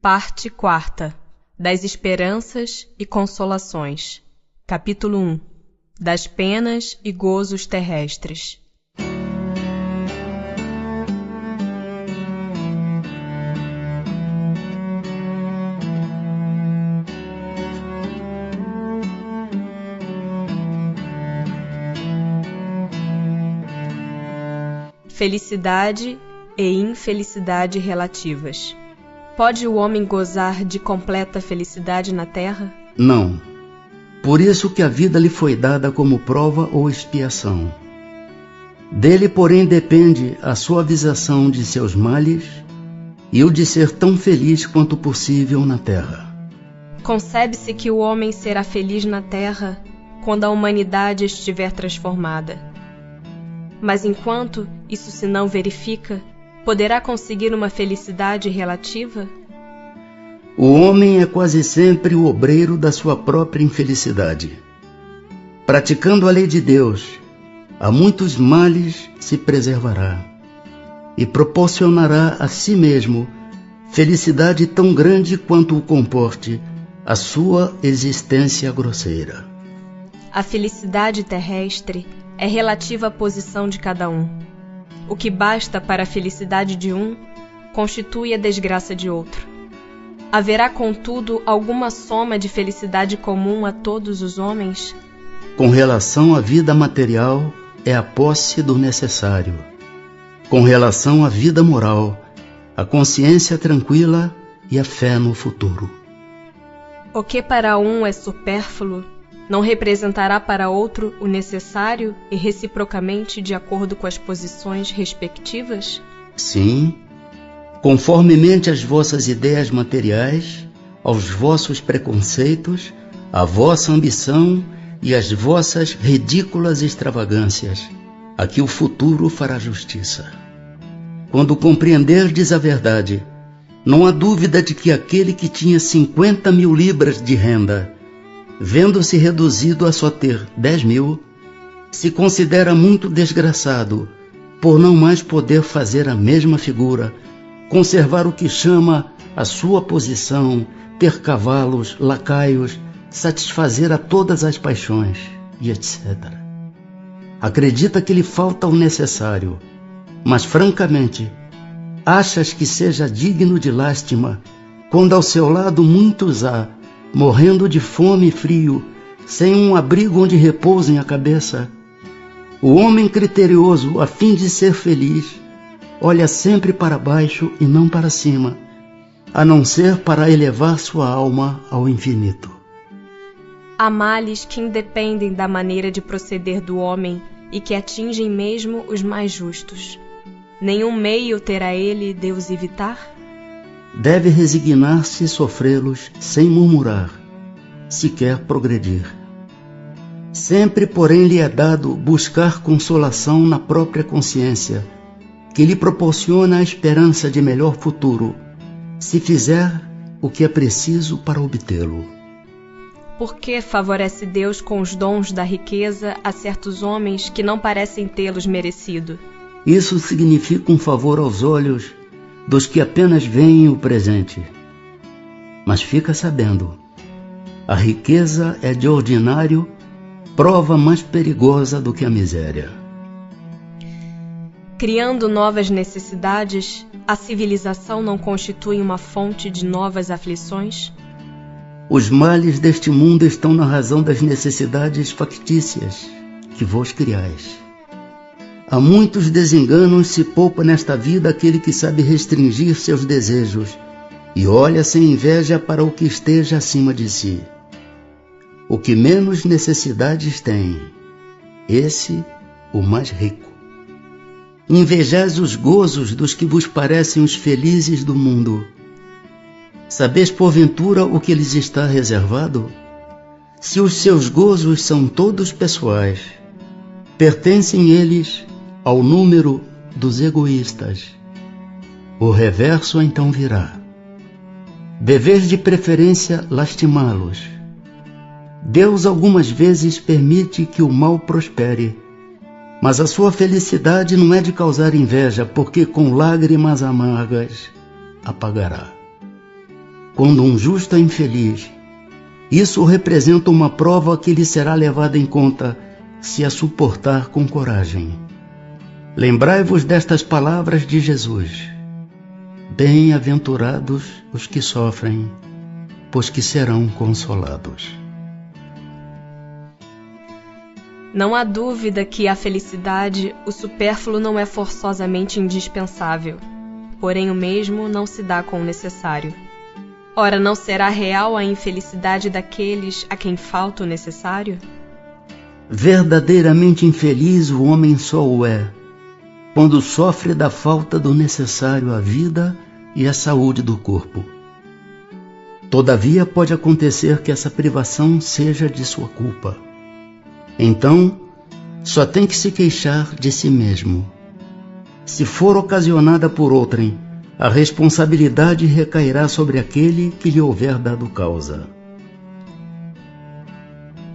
Parte 4. Das esperanças e consolações. Capítulo 1. Das penas e gozos terrestres. Felicidade e infelicidade relativas. Pode o homem gozar de completa felicidade na terra? Não. Por isso que a vida lhe foi dada como prova ou expiação. Dele, porém, depende a suavização de seus males e o de ser tão feliz quanto possível na terra. Concebe-se que o homem será feliz na terra quando a humanidade estiver transformada. Mas enquanto isso se não verifica, poderá conseguir uma felicidade relativa? O homem é quase sempre o obreiro da sua própria infelicidade. Praticando a lei de Deus, a muitos males se preservará e proporcionará a si mesmo felicidade tão grande quanto o comporte a sua existência grosseira. A felicidade terrestre é relativa à posição de cada um. O que basta para a felicidade de um constitui a desgraça de outro. Haverá, contudo, alguma soma de felicidade comum a todos os homens? Com relação à vida material, é a posse do necessário. Com relação à vida moral, a consciência tranquila e a fé no futuro. O que para um é supérfluo, não representará para outro o necessário e reciprocamente de acordo com as posições respectivas? Sim, conformemente às vossas ideias materiais, aos vossos preconceitos, à vossa ambição e às vossas ridículas extravagâncias, a que o futuro fará justiça. Quando compreenderdes a verdade, não há dúvida de que aquele que tinha 50.000 libras de renda, vendo-se reduzido a só ter 10.000, se considera muito desgraçado por não mais poder fazer a mesma figura, conservar o que chama a sua posição, ter cavalos, lacaios, satisfazer a todas as paixões, e etc. Acredita que lhe falta o necessário, mas francamente, achas que seja digno de lástima quando ao seu lado muitos há, morrendo de fome e frio, sem um abrigo onde repousem a cabeça? O homem criterioso, a fim de ser feliz, olha sempre para baixo e não para cima, a não ser para elevar sua alma ao infinito. Há males que independem da maneira de proceder do homem e que atingem mesmo os mais justos. Nenhum meio terá ele de os evitar? Deve resignar-se e sofrê-los sem murmurar, se quer progredir. Sempre, porém, lhe é dado buscar consolação na própria consciência, que lhe proporciona a esperança de melhor futuro, se fizer o que é preciso para obtê-lo. Por que favorece Deus com os dons da riqueza a certos homens que não parecem tê-los merecido? Isso significa um favor aos olhos dos que apenas veem o presente. Mas fica sabendo, a riqueza é de ordinário prova mais perigosa do que a miséria. Criando novas necessidades, a civilização não constitui uma fonte de novas aflições? Os males deste mundo estão na razão das necessidades factícias que vos criais. Há muitos desenganos se poupa nesta vida aquele que sabe restringir seus desejos e olha sem inveja para o que esteja acima de si. O que menos necessidades tem, esse o mais rico. Invejais os gozos dos que vos parecem os felizes do mundo. Sabeis porventura o que lhes está reservado? Se os seus gozos são todos pessoais, pertencem eles ao número dos egoístas. O reverso então virá. Deveis de preferência lastimá-los. Deus algumas vezes permite que o mal prospere, mas a sua felicidade não é de causar inveja, porque com lágrimas amargas apagará. quando um justo é infeliz, isso representa uma prova que lhe será levada em conta se a suportar com coragem. Lembrai-vos destas palavras de Jesus: bem-aventurados os que sofrem, pois que serão consolados. Não há dúvida que à felicidade o supérfluo não é forçosamente indispensável, porém o mesmo não se dá com o necessário. Ora, não será real a infelicidade daqueles a quem falta o necessário? Verdadeiramente infeliz o homem só o é, quando sofre da falta do necessário à vida e à saúde do corpo. Todavia pode acontecer que essa privação seja de sua culpa. Então, só tem que se queixar de si mesmo. Se for ocasionada por outrem, a responsabilidade recairá sobre aquele que lhe houver dado causa.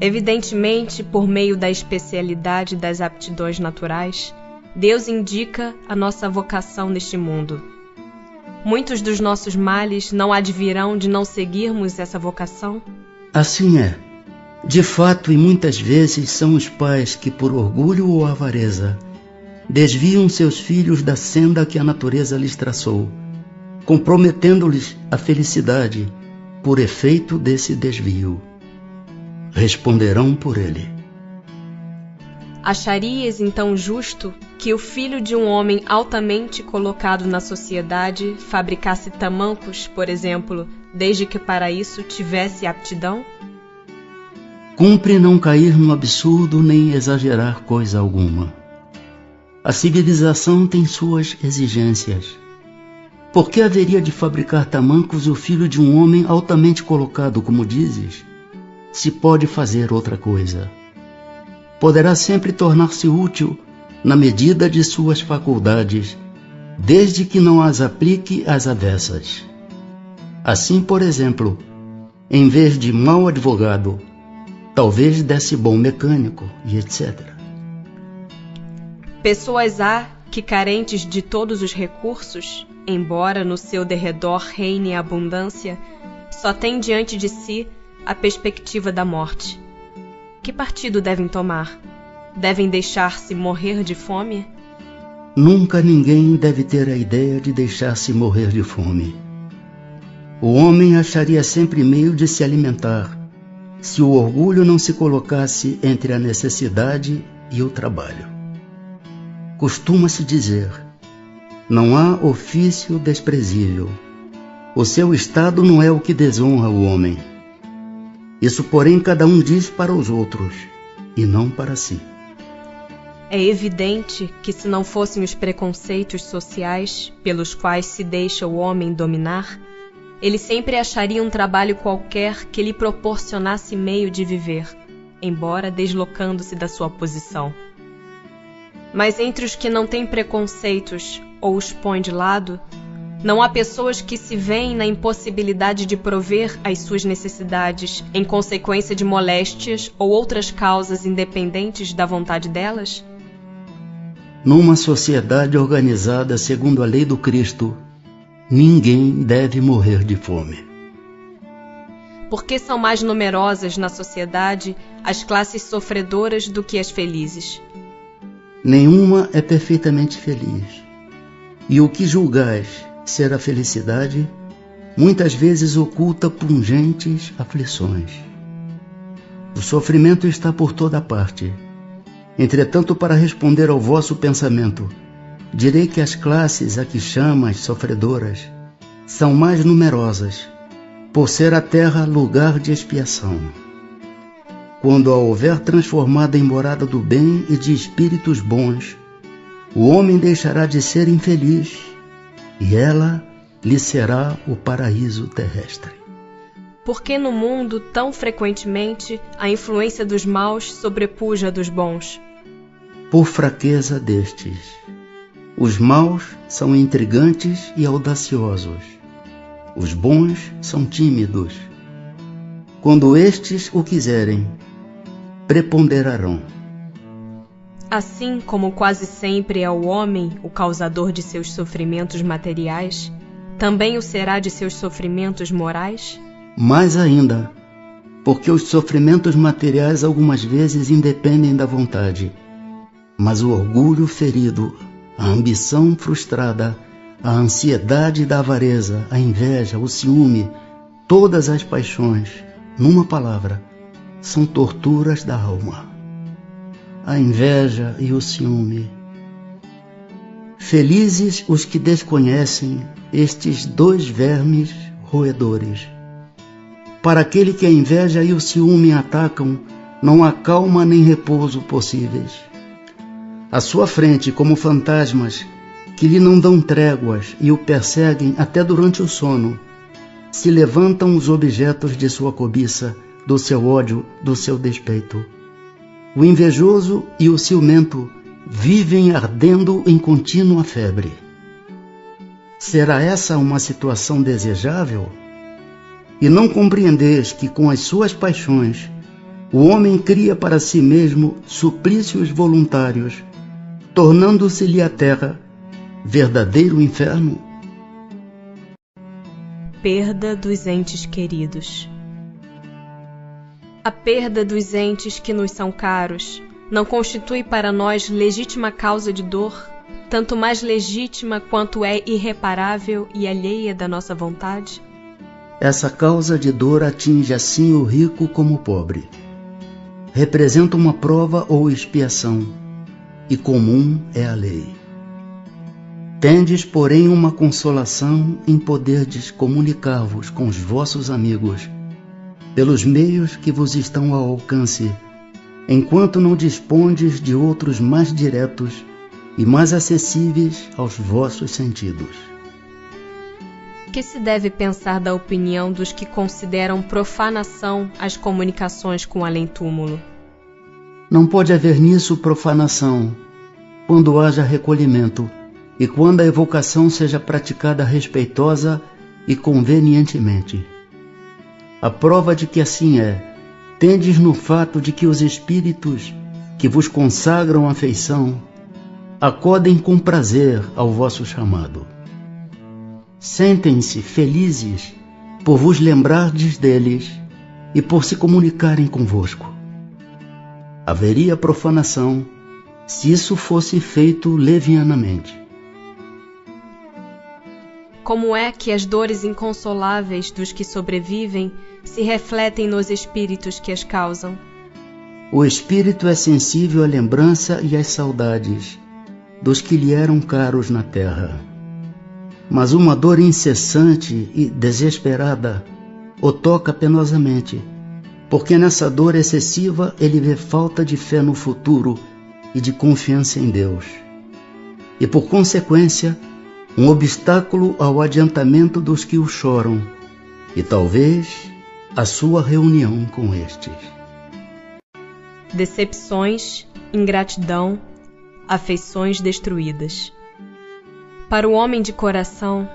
Evidentemente, por meio da especialidade das aptidões naturais, Deus indica a nossa vocação neste mundo. Muitos dos nossos males não advirão de não seguirmos essa vocação? Assim é. De fato, e muitas vezes são os pais que, por orgulho ou avareza, desviam seus filhos da senda que a natureza lhes traçou, comprometendo-lhes a felicidade por efeito desse desvio. Responderão por ele. Acharias então justo que o filho de um homem altamente colocado na sociedade fabricasse tamancos, por exemplo, desde que para isso tivesse aptidão? Cumpre não cair no absurdo nem exagerar coisa alguma. A civilização tem suas exigências. Por que haveria de fabricar tamancos o filho de um homem altamente colocado, como dizes, se pode fazer outra coisa? Poderá sempre tornar-se útil na medida de suas faculdades, desde que não as aplique às avessas. Assim, por exemplo, em vez de mau advogado, talvez desse bom mecânico e etc. Pessoas há que, carentes de todos os recursos, embora no seu derredor reine a abundância, só têm diante de si a perspectiva da morte. Que partido devem tomar? Devem deixar-se morrer de fome? Nunca ninguém deve ter a ideia de deixar-se morrer de fome. O homem acharia sempre meio de se alimentar, se o orgulho não se colocasse entre a necessidade e o trabalho. Costuma-se dizer: não há ofício desprezível. O seu estado não é o que desonra o homem. Isso, porém, cada um diz para os outros, e não para si. É evidente que, se não fossem os preconceitos sociais pelos quais se deixa o homem dominar, ele sempre acharia um trabalho qualquer que lhe proporcionasse meio de viver, embora deslocando-se da sua posição. Mas entre os que não têm preconceitos ou os põem de lado, não há pessoas que se veem na impossibilidade de prover as suas necessidades em consequência de moléstias ou outras causas independentes da vontade delas? Numa sociedade organizada segundo a lei do Cristo, ninguém deve morrer de fome. Porque são mais numerosas na sociedade as classes sofredoras do que as felizes? Nenhuma é perfeitamente feliz. E o que julgais ser a felicidade, muitas vezes oculta pungentes aflições. O sofrimento está por toda parte. Entretanto, para responder ao vosso pensamento, direi que as classes a que chamas sofredoras são mais numerosas, por ser a terra lugar de expiação. Quando a houver transformada em morada do bem e de espíritos bons, o homem deixará de ser infeliz, e ela lhe será o paraíso terrestre. Por que no mundo, tão frequentemente, a influência dos maus sobrepuja a dos bons? Por fraqueza destes. Os maus são intrigantes e audaciosos. Os bons são tímidos. Quando estes o quiserem, preponderarão. Assim como quase sempre é o homem o causador de seus sofrimentos materiais, também o será de seus sofrimentos morais? Mais ainda, porque os sofrimentos materiais algumas vezes independem da vontade, mas o orgulho ferido, a ambição frustrada, a ansiedade da avareza, a inveja, o ciúme, todas as paixões, numa palavra, são torturas da alma. A inveja e o ciúme. Felizes os que desconhecem estes dois vermes roedores. Para aquele que a inveja e o ciúme atacam, não há calma nem repouso possíveis. À sua frente, como fantasmas, que lhe não dão tréguas e o perseguem até durante o sono, se levantam os objetos de sua cobiça, do seu ódio, do seu despeito. O invejoso e o ciumento vivem ardendo em contínua febre. Será essa uma situação desejável? E não compreendeis que com as suas paixões o homem cria para si mesmo suplícios voluntários, tornando-se-lhe a terra verdadeiro inferno? Perda dos entes queridos. A perda dos entes que nos são caros não constitui para nós legítima causa de dor, tanto mais legítima quanto é irreparável e alheia da nossa vontade? Essa causa de dor atinge assim o rico como o pobre. Representa uma prova ou expiação, e comum é a lei. Tendes, porém, uma consolação em poderdes comunicar-vos com os vossos amigos, pelos meios que vos estão ao alcance, enquanto não dispondes de outros mais diretos e mais acessíveis aos vossos sentidos. Que se deve pensar da opinião dos que consideram profanação as comunicações com além-túmulo? Não pode haver nisso profanação, quando haja recolhimento e quando a evocação seja praticada respeitosa e convenientemente. A prova de que assim é, tendes no fato de que os espíritos que vos consagram afeição acodem com prazer ao vosso chamado. Sentem-se felizes por vos lembrardes deles e por se comunicarem convosco. Haveria profanação se isso fosse feito levianamente. Como é que as dores inconsoláveis dos que sobrevivem se refletem nos espíritos que as causam? O espírito é sensível à lembrança e às saudades dos que lhe eram caros na terra. Mas uma dor incessante e desesperada o toca penosamente, porque nessa dor excessiva ele vê falta de fé no futuro e de confiança em Deus. E por consequência, um obstáculo ao adiantamento dos que o choram, e talvez a sua reunião com estes. Decepções, ingratidão, afeições destruídas. Para o homem de coração,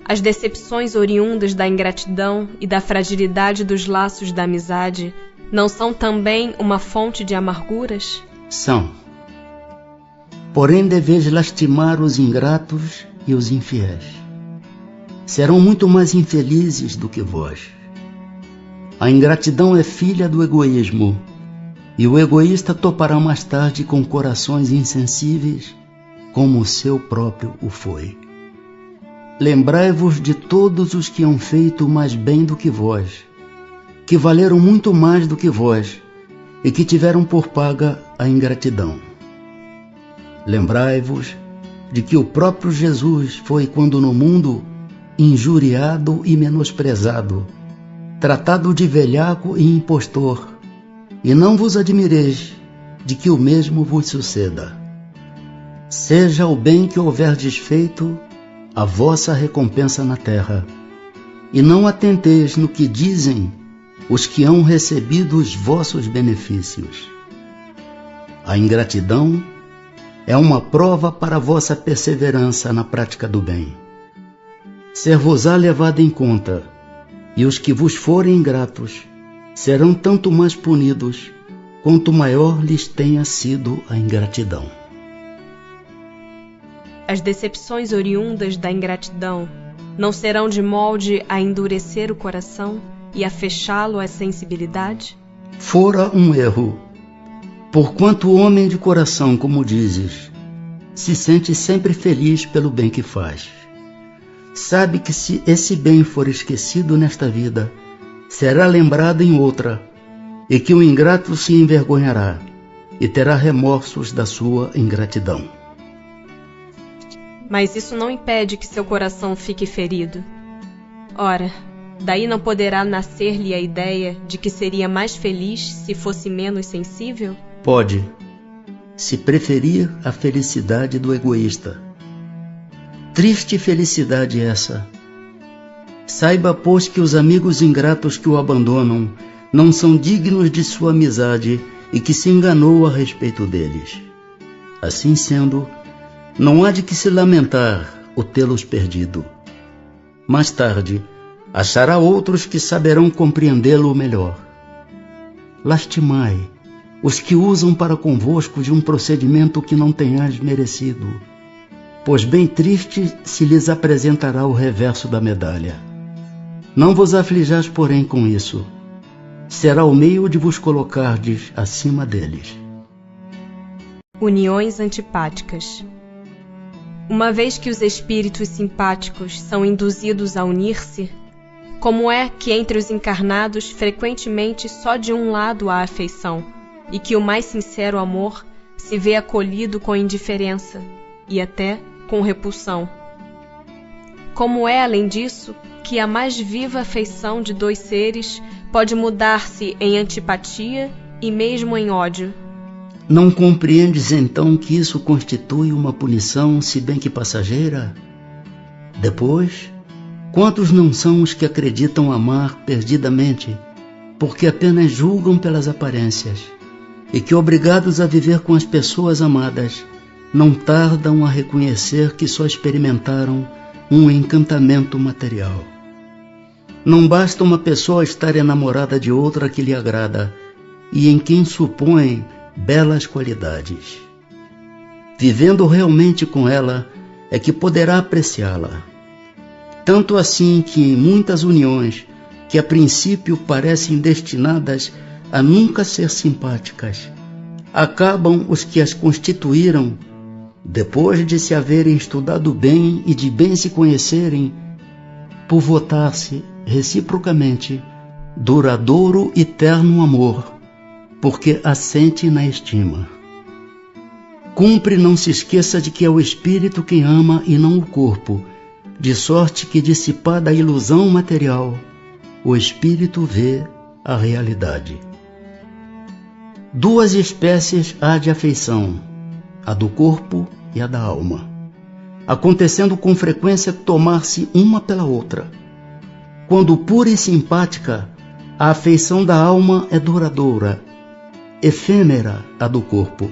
as decepções oriundas da ingratidão e da fragilidade dos laços da amizade não são também uma fonte de amarguras? São. Porém, deveis lastimar os ingratos e os infiéis. Serão muito mais infelizes do que vós. A ingratidão é filha do egoísmo, e o egoísta topará mais tarde com corações insensíveis, como o seu próprio o foi. Lembrai-vos de todos os que hão feito mais bem do que vós, que valeram muito mais do que vós, e que tiveram por paga a ingratidão. Lembrai-vos de que o próprio Jesus foi, quando no mundo, injuriado e menosprezado, tratado de velhaco e impostor, e não vos admireis de que o mesmo vos suceda. Seja o bem que houverdes feito a vossa recompensa na terra, e não atenteis no que dizem os que hão recebido os vossos benefícios. A ingratidão é uma prova para a vossa perseverança na prática do bem. Ser-vos-á levada em conta, e os que vos forem ingratos serão tanto mais punidos, quanto maior lhes tenha sido a ingratidão. As decepções oriundas da ingratidão não serão de molde a endurecer o coração e a fechá-lo à sensibilidade? Fora um erro, porquanto o homem de coração, como dizes, se sente sempre feliz pelo bem que faz. Sabe que se esse bem for esquecido nesta vida, será lembrado em outra, e que o ingrato se envergonhará e terá remorsos da sua ingratidão. Mas isso não impede que seu coração fique ferido. Ora, daí não poderá nascer-lhe a ideia de que seria mais feliz se fosse menos sensível? Pode, se preferir a felicidade do egoísta. Triste felicidade essa. Saiba, pois, que os amigos ingratos que o abandonam não são dignos de sua amizade e que se enganou a respeito deles. Assim sendo, não há de que se lamentar o tê-los perdido. Mais tarde, achará outros que saberão compreendê-lo melhor. Lastimai os que usam para convosco de um procedimento que não tenhais merecido, pois bem triste se lhes apresentará o reverso da medalha. Não vos aflijais, porém, com isso. Será o meio de vos colocardes acima deles. Uniões antipáticas. Uma vez que os espíritos simpáticos são induzidos a unir-se, como é que entre os encarnados frequentemente só de um lado há afeição, e que o mais sincero amor se vê acolhido com indiferença e até com repulsão? Como é, além disso, que a mais viva afeição de dois seres pode mudar-se em antipatia e mesmo em ódio? Não compreendes então que isso constitui uma punição, se bem que passageira? Depois, quantos não são os que acreditam amar perdidamente, porque apenas julgam pelas aparências, e que, obrigados a viver com as pessoas amadas, não tardam a reconhecer que só experimentaram um encantamento material. Não basta uma pessoa estar enamorada de outra que lhe agrada e em quem supõe belas qualidades. Vivendo realmente com ela é que poderá apreciá-la. Tanto assim que em muitas uniões, que a princípio parecem destinadas a nunca ser simpáticas, acabam os que as constituíram, depois de se haverem estudado bem e de bem se conhecerem, por votar-se reciprocamente duradouro e terno amor, porque assente na estima. Cumpre não se esqueça de que é o espírito quem ama e não o corpo, de sorte que, dissipada a ilusão material, o espírito vê a realidade. Duas espécies há de afeição, a do corpo e a da alma, acontecendo com frequência tomar-se uma pela outra. Quando pura e simpática, a afeição da alma é duradoura, efêmera a do corpo.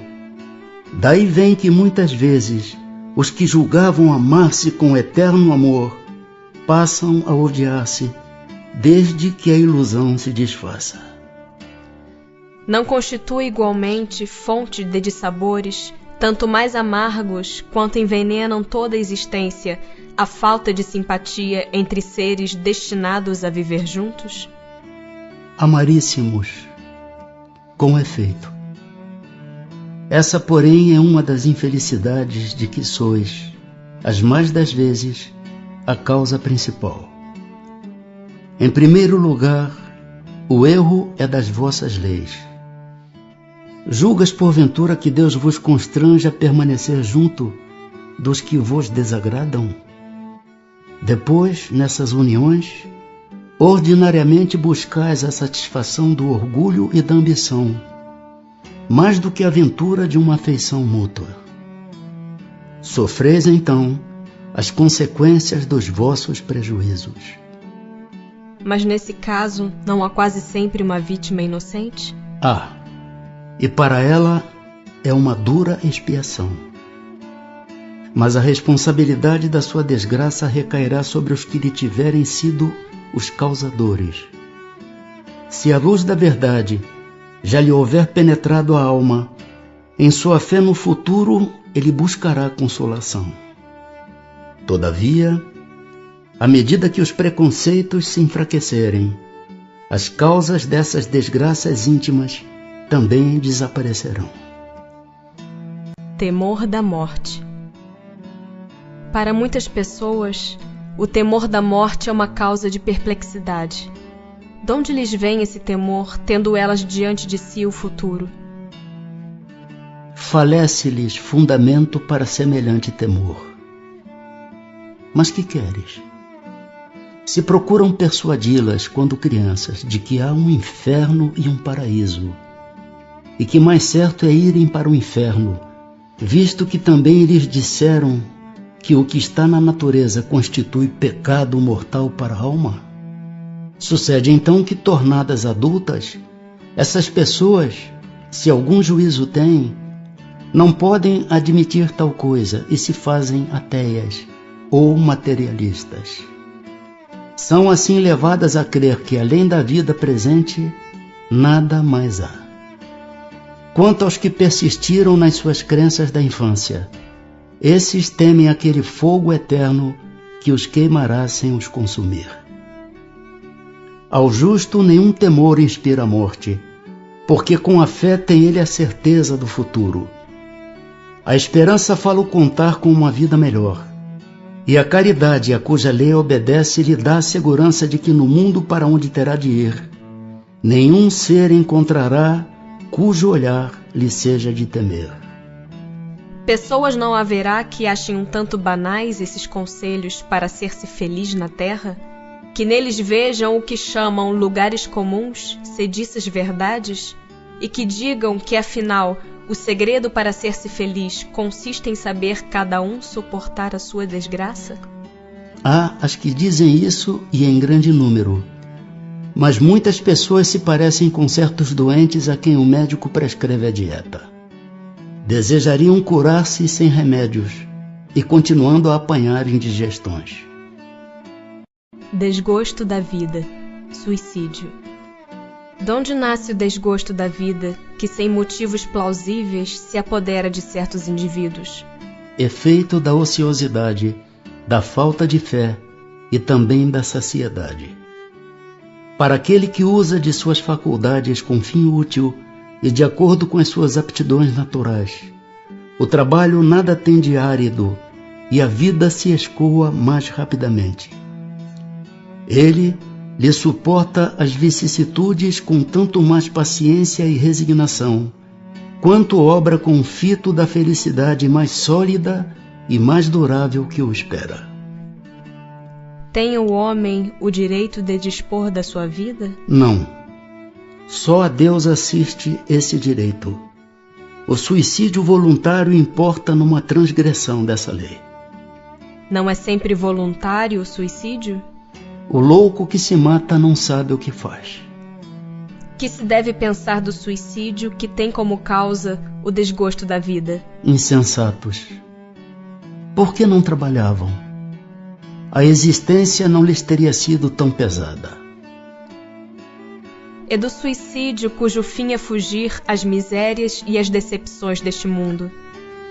Daí vem que muitas vezes os que julgavam amar-se com eterno amor passam a odiar-se desde que a ilusão se desfaça. Não constitui igualmente fonte de dissabores, tanto mais amargos quanto envenenam toda a existência, a falta de simpatia entre seres destinados a viver juntos? Amaríssimos, com efeito. Essa, porém, é uma das infelicidades de que sois, as mais das vezes, a causa principal. Em primeiro lugar, o erro é das vossas leis. Julgas, porventura, que Deus vos constrange a permanecer junto dos que vos desagradam? Depois, nessas uniões, ordinariamente buscais a satisfação do orgulho e da ambição, mais do que a ventura de uma afeição mútua. Sofreis, então, as consequências dos vossos prejuízos. Mas nesse caso, não há quase sempre uma vítima inocente? Há. E para ela é uma dura expiação. Mas a responsabilidade da sua desgraça recairá sobre os que lhe tiverem sido os causadores. Se a luz da verdade já lhe houver penetrado a alma, em sua fé no futuro ele buscará consolação. Todavia, À medida que os preconceitos se enfraquecerem, as causas dessas desgraças íntimas também desaparecerão. Temor da morte. Para muitas pessoas, o temor da morte é uma causa de perplexidade. De onde lhes vem esse temor, tendo elas diante de si o futuro? Falece-lhes fundamento para semelhante temor. Mas que queres? Se procuram persuadi-las, quando crianças, de que há um inferno e um paraíso, e que mais certo é irem para o inferno, visto que também lhes disseram que o que está na natureza constitui pecado mortal para a alma, sucede então que, tornadas adultas, essas pessoas, se algum juízo têm, não podem admitir tal coisa e se fazem ateias ou materialistas. São assim levadas a crer que, além da vida presente, nada mais há. Quanto aos que persistiram nas suas crenças da infância, esses temem aquele fogo eterno que os queimará sem os consumir. Ao justo nenhum temor inspira a morte, porque com a fé tem ele a certeza do futuro. A esperança fala o contar com uma vida melhor, e a caridade, a cuja lei obedece, lhe dá a segurança de que no mundo para onde terá de ir, nenhum ser encontrará cujo olhar lhe seja de temer. Pessoas não haverá que achem um tanto banais esses conselhos para ser-se feliz na terra, que neles vejam o que chamam lugares comuns, sediças verdades, e que digam que, afinal, o segredo para ser-se feliz consiste em saber cada um suportar a sua desgraça? Há as que dizem isso, e em grande número. Mas muitas pessoas se parecem com certos doentes a quem o médico prescreve a dieta. Desejariam curar-se sem remédios e continuando a apanhar indigestões. Desgosto da vida. Suicídio. De onde nasce o desgosto da vida que, sem motivos plausíveis, se apodera de certos indivíduos? Efeito da ociosidade, da falta de fé e também da saciedade. Para aquele que usa de suas faculdades com fim útil e de acordo com as suas aptidões naturais, o trabalho nada tem de árido e a vida se escoa mais rapidamente. Ele lhe suporta as vicissitudes com tanto mais paciência e resignação, quanto obra com o fito da felicidade mais sólida e mais durável que o espera. Tem o homem o direito de dispor da sua vida? Não. Só a Deus assiste esse direito. O suicídio voluntário importa numa transgressão dessa lei. Não é sempre voluntário o suicídio? O louco que se mata não sabe o que faz. Que se deve pensar do suicídio que tem como causa o desgosto da vida? Insensatos. Por que não trabalhavam? A existência não lhes teria sido tão pesada. É do suicídio cujo fim é fugir às misérias e às decepções deste mundo.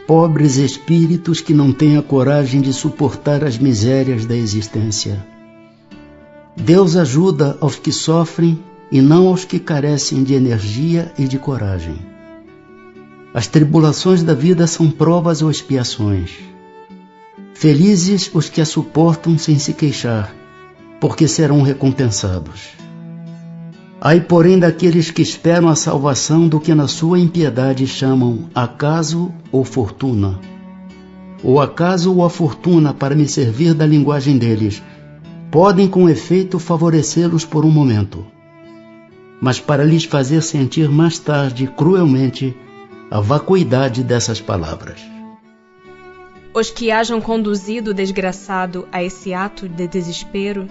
Pobres espíritos que não têm a coragem de suportar as misérias da existência. Deus ajuda aos que sofrem e não aos que carecem de energia e de coragem. As tribulações da vida são provas ou expiações. Felizes os que a suportam sem se queixar, porque serão recompensados. Ai, porém, daqueles que esperam a salvação do que na sua impiedade chamam acaso ou fortuna. O acaso ou a fortuna, para me servir da linguagem deles, podem com efeito favorecê-los por um momento, mas para lhes fazer sentir mais tarde, cruelmente, a vacuidade dessas palavras. Os que hajam conduzido o desgraçado a esse ato de desespero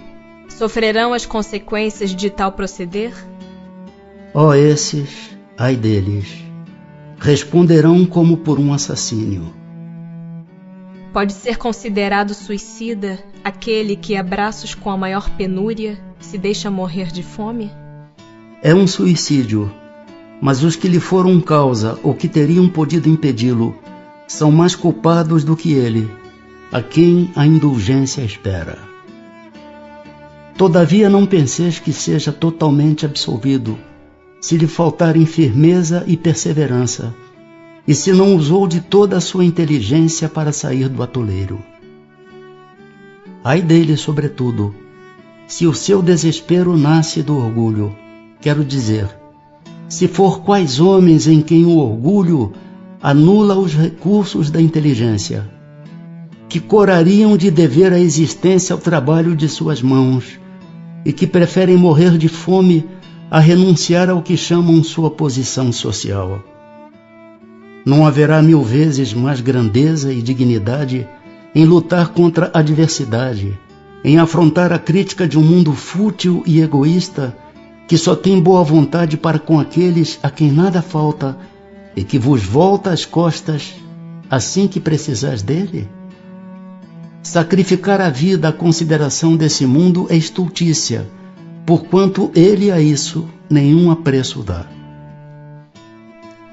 sofrerão as consequências de tal proceder? Ó, esses, ai deles, responderão como por um assassínio. Pode ser considerado suicida aquele que, a braços com a maior penúria, se deixa morrer de fome? É um suicídio, mas os que lhe foram causa ou que teriam podido impedi-lo são mais culpados do que ele, a quem a indulgência espera. Todavia não penseis que seja totalmente absolvido, se lhe faltarem firmeza e perseverança, e se não usou de toda a sua inteligência para sair do atoleiro. Ai dele, sobretudo, se o seu desespero nasce do orgulho, quero dizer, se for quais homens em quem o orgulho anula os recursos da inteligência, que corariam de dever a existência ao trabalho de suas mãos e que preferem morrer de fome a renunciar ao que chamam sua posição social. Não haverá 1000 vezes mais grandeza e dignidade em lutar contra a adversidade, em afrontar a crítica de um mundo fútil e egoísta que só tem boa vontade para com aqueles a quem nada falta e que vos volta as costas assim que precisais dele? Sacrificar a vida à consideração desse mundo é estultícia, porquanto ele a isso nenhum apreço dá.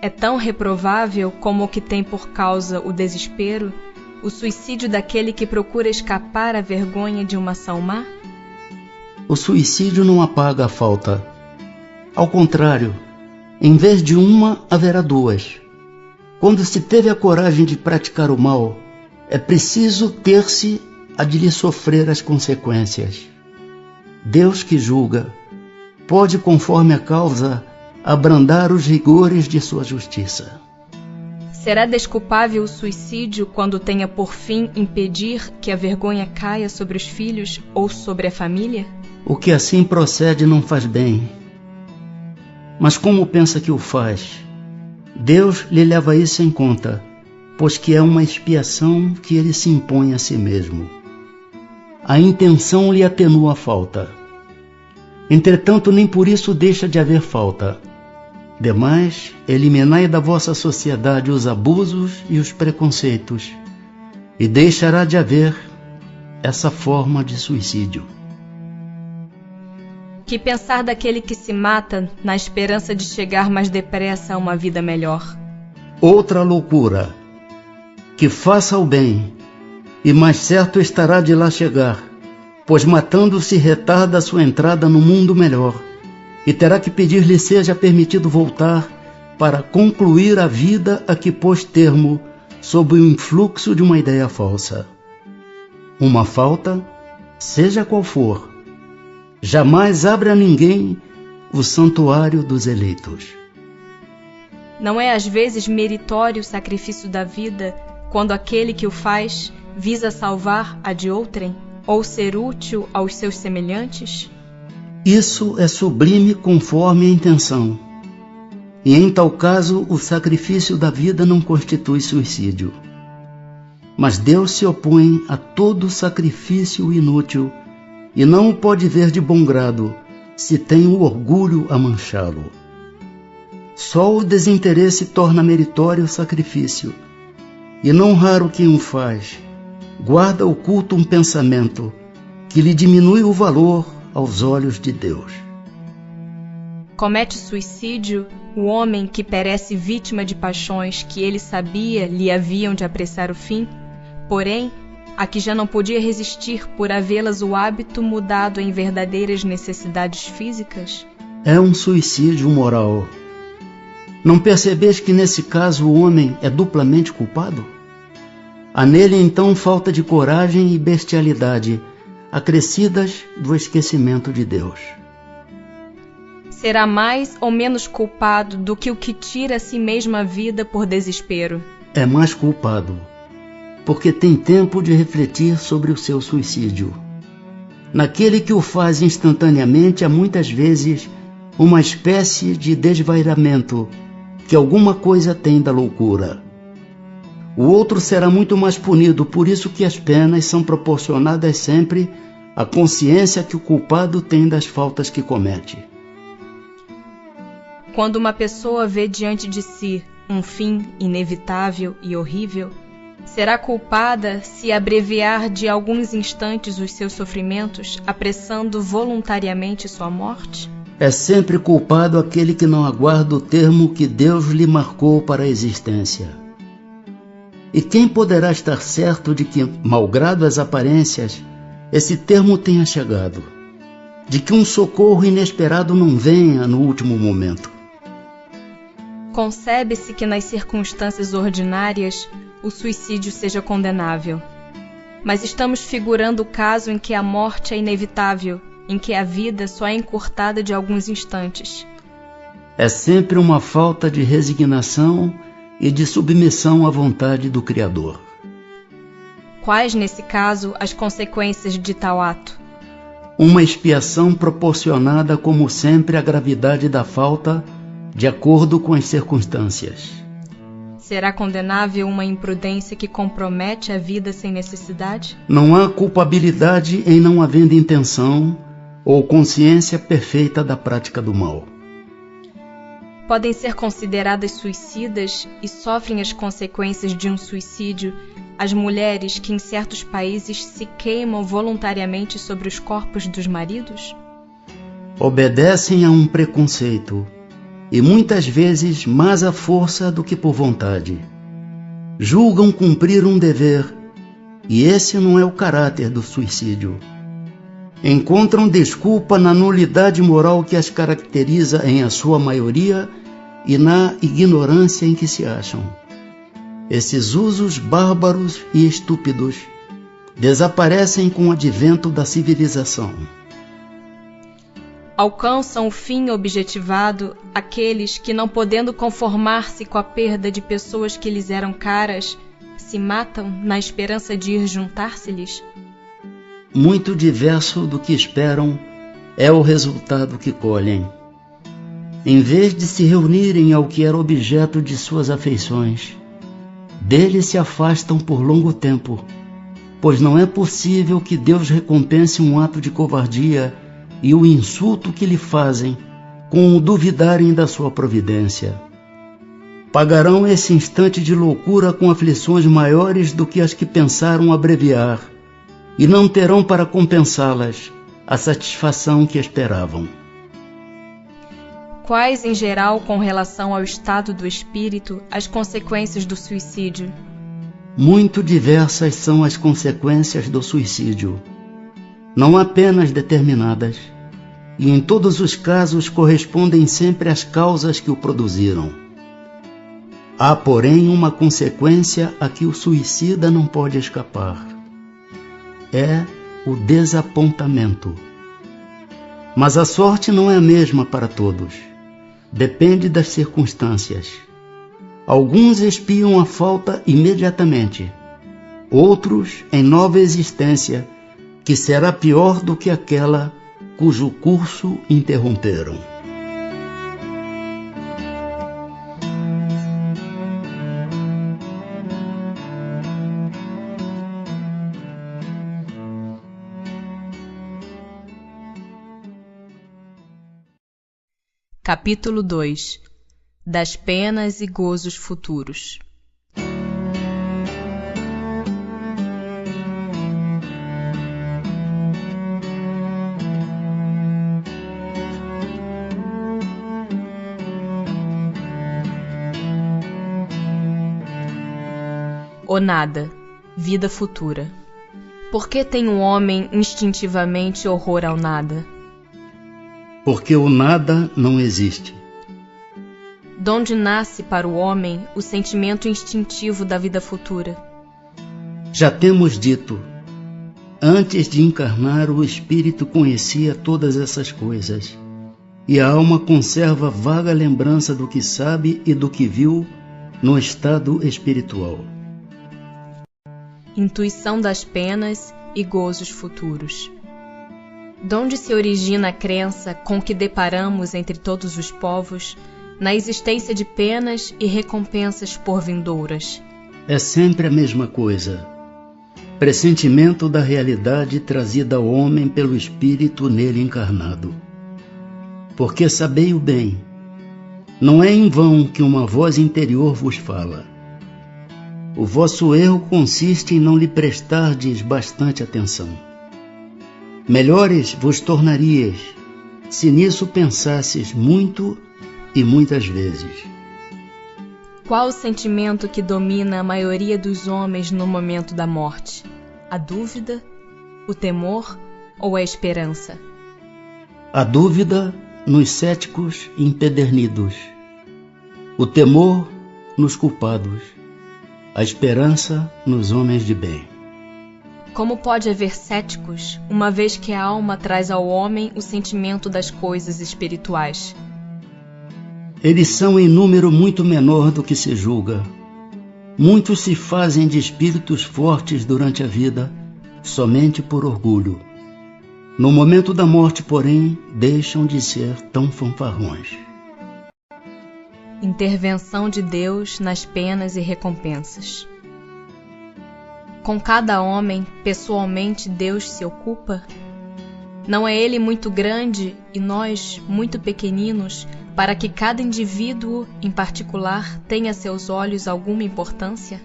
É tão reprovável como o que tem por causa o desespero, o suicídio daquele que procura escapar à vergonha de uma ação má? O suicídio não apaga a falta. Ao contrário, em vez de uma, haverá 2. Quando se teve a coragem de praticar o mal, é preciso ter-se a de lhe sofrer as consequências. Deus que julga, pode, conforme a causa, abrandar os rigores de sua justiça. Será desculpável o suicídio quando tenha por fim impedir que a vergonha caia sobre os filhos ou sobre a família? O que assim procede não faz bem. Mas como pensa que o faz? Deus lhe leva isso em conta, pois que é uma expiação que ele se impõe a si mesmo. A intenção lhe atenua a falta. Entretanto, nem por isso deixa de haver falta. Demais, eliminai da vossa sociedade os abusos e os preconceitos, e deixará de haver essa forma de suicídio. Que pensar daquele que se mata na esperança de chegar mais depressa a uma vida melhor? Outra loucura, que faça o bem, e mais certo estará de lá chegar, pois matando-se retarda a sua entrada no mundo melhor, e terá que pedir-lhe seja permitido voltar para concluir a vida a que pôs termo sob o influxo de uma ideia falsa. Uma falta, seja qual for, jamais abre a ninguém o santuário dos eleitos. Não é às vezes meritório o sacrifício da vida quando aquele que o faz visa salvar a de outrem ou ser útil aos seus semelhantes? Isso é sublime conforme a intenção, e em tal caso o sacrifício da vida não constitui suicídio. Mas Deus se opõe a todo sacrifício inútil e não o pode ver de bom grado se tem o orgulho a manchá-lo. Só o desinteresse torna meritório o sacrifício, e não raro quem o faz guarda oculto um pensamento que lhe diminui o valor aos olhos de Deus. Comete suicídio o homem que perece vítima de paixões que ele sabia lhe haviam de apressar o fim, porém, a que já não podia resistir por havê-las o hábito mudado em verdadeiras necessidades físicas? É um suicídio moral. Não percebes que nesse caso o homem é duplamente culpado? Há nele então falta de coragem e bestialidade, acrescidas do esquecimento de Deus. Será mais ou menos culpado do que o que tira a si mesmo a vida por desespero? É mais culpado, porque tem tempo de refletir sobre o seu suicídio. Naquele que o faz instantaneamente há muitas vezes uma espécie de desvairamento que alguma coisa tem da loucura. O outro será muito mais punido, por isso que as penas são proporcionadas sempre à consciência que o culpado tem das faltas que comete. Quando uma pessoa vê diante de si um fim inevitável e horrível, será culpada se abreviar de alguns instantes os seus sofrimentos, apressando voluntariamente sua morte? É sempre culpado aquele que não aguarda o termo que Deus lhe marcou para a existência. E quem poderá estar certo de que, malgrado as aparências, esse termo tenha chegado? de que um socorro inesperado não venha no último momento. Concebe-se que nas circunstâncias ordinárias o suicídio seja condenável. Mas estamos figurando o caso em que a morte é inevitável, em que a vida só é encurtada de alguns instantes. É sempre uma falta de resignação e de submissão à vontade do Criador. Quais, nesse caso, as consequências de tal ato? Uma expiação proporcionada, como sempre, à gravidade da falta, de acordo com as circunstâncias. Será condenável uma imprudência que compromete a vida sem necessidade? Não há culpabilidade em não havendo intenção ou consciência perfeita da prática do mal. Podem ser consideradas suicidas e sofrem as consequências de um suicídio as mulheres que em certos países se queimam voluntariamente sobre os corpos dos maridos? Obedecem a um preconceito, e muitas vezes mais à força do que por vontade. Julgam cumprir um dever, e esse não é o caráter do suicídio. Encontram desculpa na nulidade moral que as caracteriza em a sua maioria e na ignorância em que se acham. Esses usos bárbaros e estúpidos desaparecem com o advento da civilização. Alcançam o fim objetivado aqueles que, não podendo conformar-se com a perda de pessoas que lhes eram caras, se matam na esperança de ir juntar-se-lhes? Muito diverso do que esperam é o resultado que colhem. Em vez de se reunirem ao que era objeto de suas afeições, dele se afastam por longo tempo, pois não é possível que Deus recompense um ato de covardia e o insulto que lhe fazem com o duvidarem da sua providência. Pagarão esse instante de loucura com aflições maiores do que as que pensaram abreviar, e não terão para compensá-las a satisfação que esperavam. Quais, em geral, com relação ao estado do espírito, as consequências do suicídio? Muito diversas são as consequências do suicídio, não apenas determinadas, e em todos os casos correspondem sempre às causas que o produziram. Há, porém, uma consequência a que o suicida não pode escapar. É o desapontamento. Mas a sorte não é a mesma para todos. Depende das circunstâncias. Alguns expiam a falta imediatamente, outros em nova existência, que será pior do que aquela cujo curso interromperam. Capítulo 2 Das penas e gozos futuros. O nada, vida futura. Por que tem o homem instintivamente horror ao nada? Porque o nada não existe. Donde nasce para o homem o sentimento instintivo da vida futura? Já temos dito, antes de encarnar o espírito conhecia todas essas coisas, e a alma conserva vaga lembrança do que sabe e do que viu no estado espiritual. Intuição das penas e gozos futuros. Donde se origina a crença com que deparamos entre todos os povos na existência de penas e recompensas por vindouras? É sempre a mesma coisa. Pressentimento da realidade trazida ao homem pelo espírito nele encarnado. Porque sabei o bem, não é em vão que uma voz interior vos fala. O vosso erro consiste em não lhe prestardes bastante atenção. Melhores vos tornaríeis, se nisso pensasses muito e muitas vezes. Qual o sentimento que domina a maioria dos homens no momento da morte? A dúvida, o temor ou a esperança? A dúvida nos céticos empedernidos, o temor nos culpados, a esperança nos homens de bem. Como pode haver céticos, uma vez que a alma traz ao homem o sentimento das coisas espirituais? Eles são em número muito menor do que se julga. Muitos se fazem de espíritos fortes durante a vida, somente por orgulho. No momento da morte, porém, deixam de ser tão fanfarrões. Intervenção de Deus nas penas e recompensas. Com cada homem, pessoalmente, Deus se ocupa? Não é Ele muito grande e nós muito pequeninos para que cada indivíduo, em particular, tenha a seus olhos alguma importância?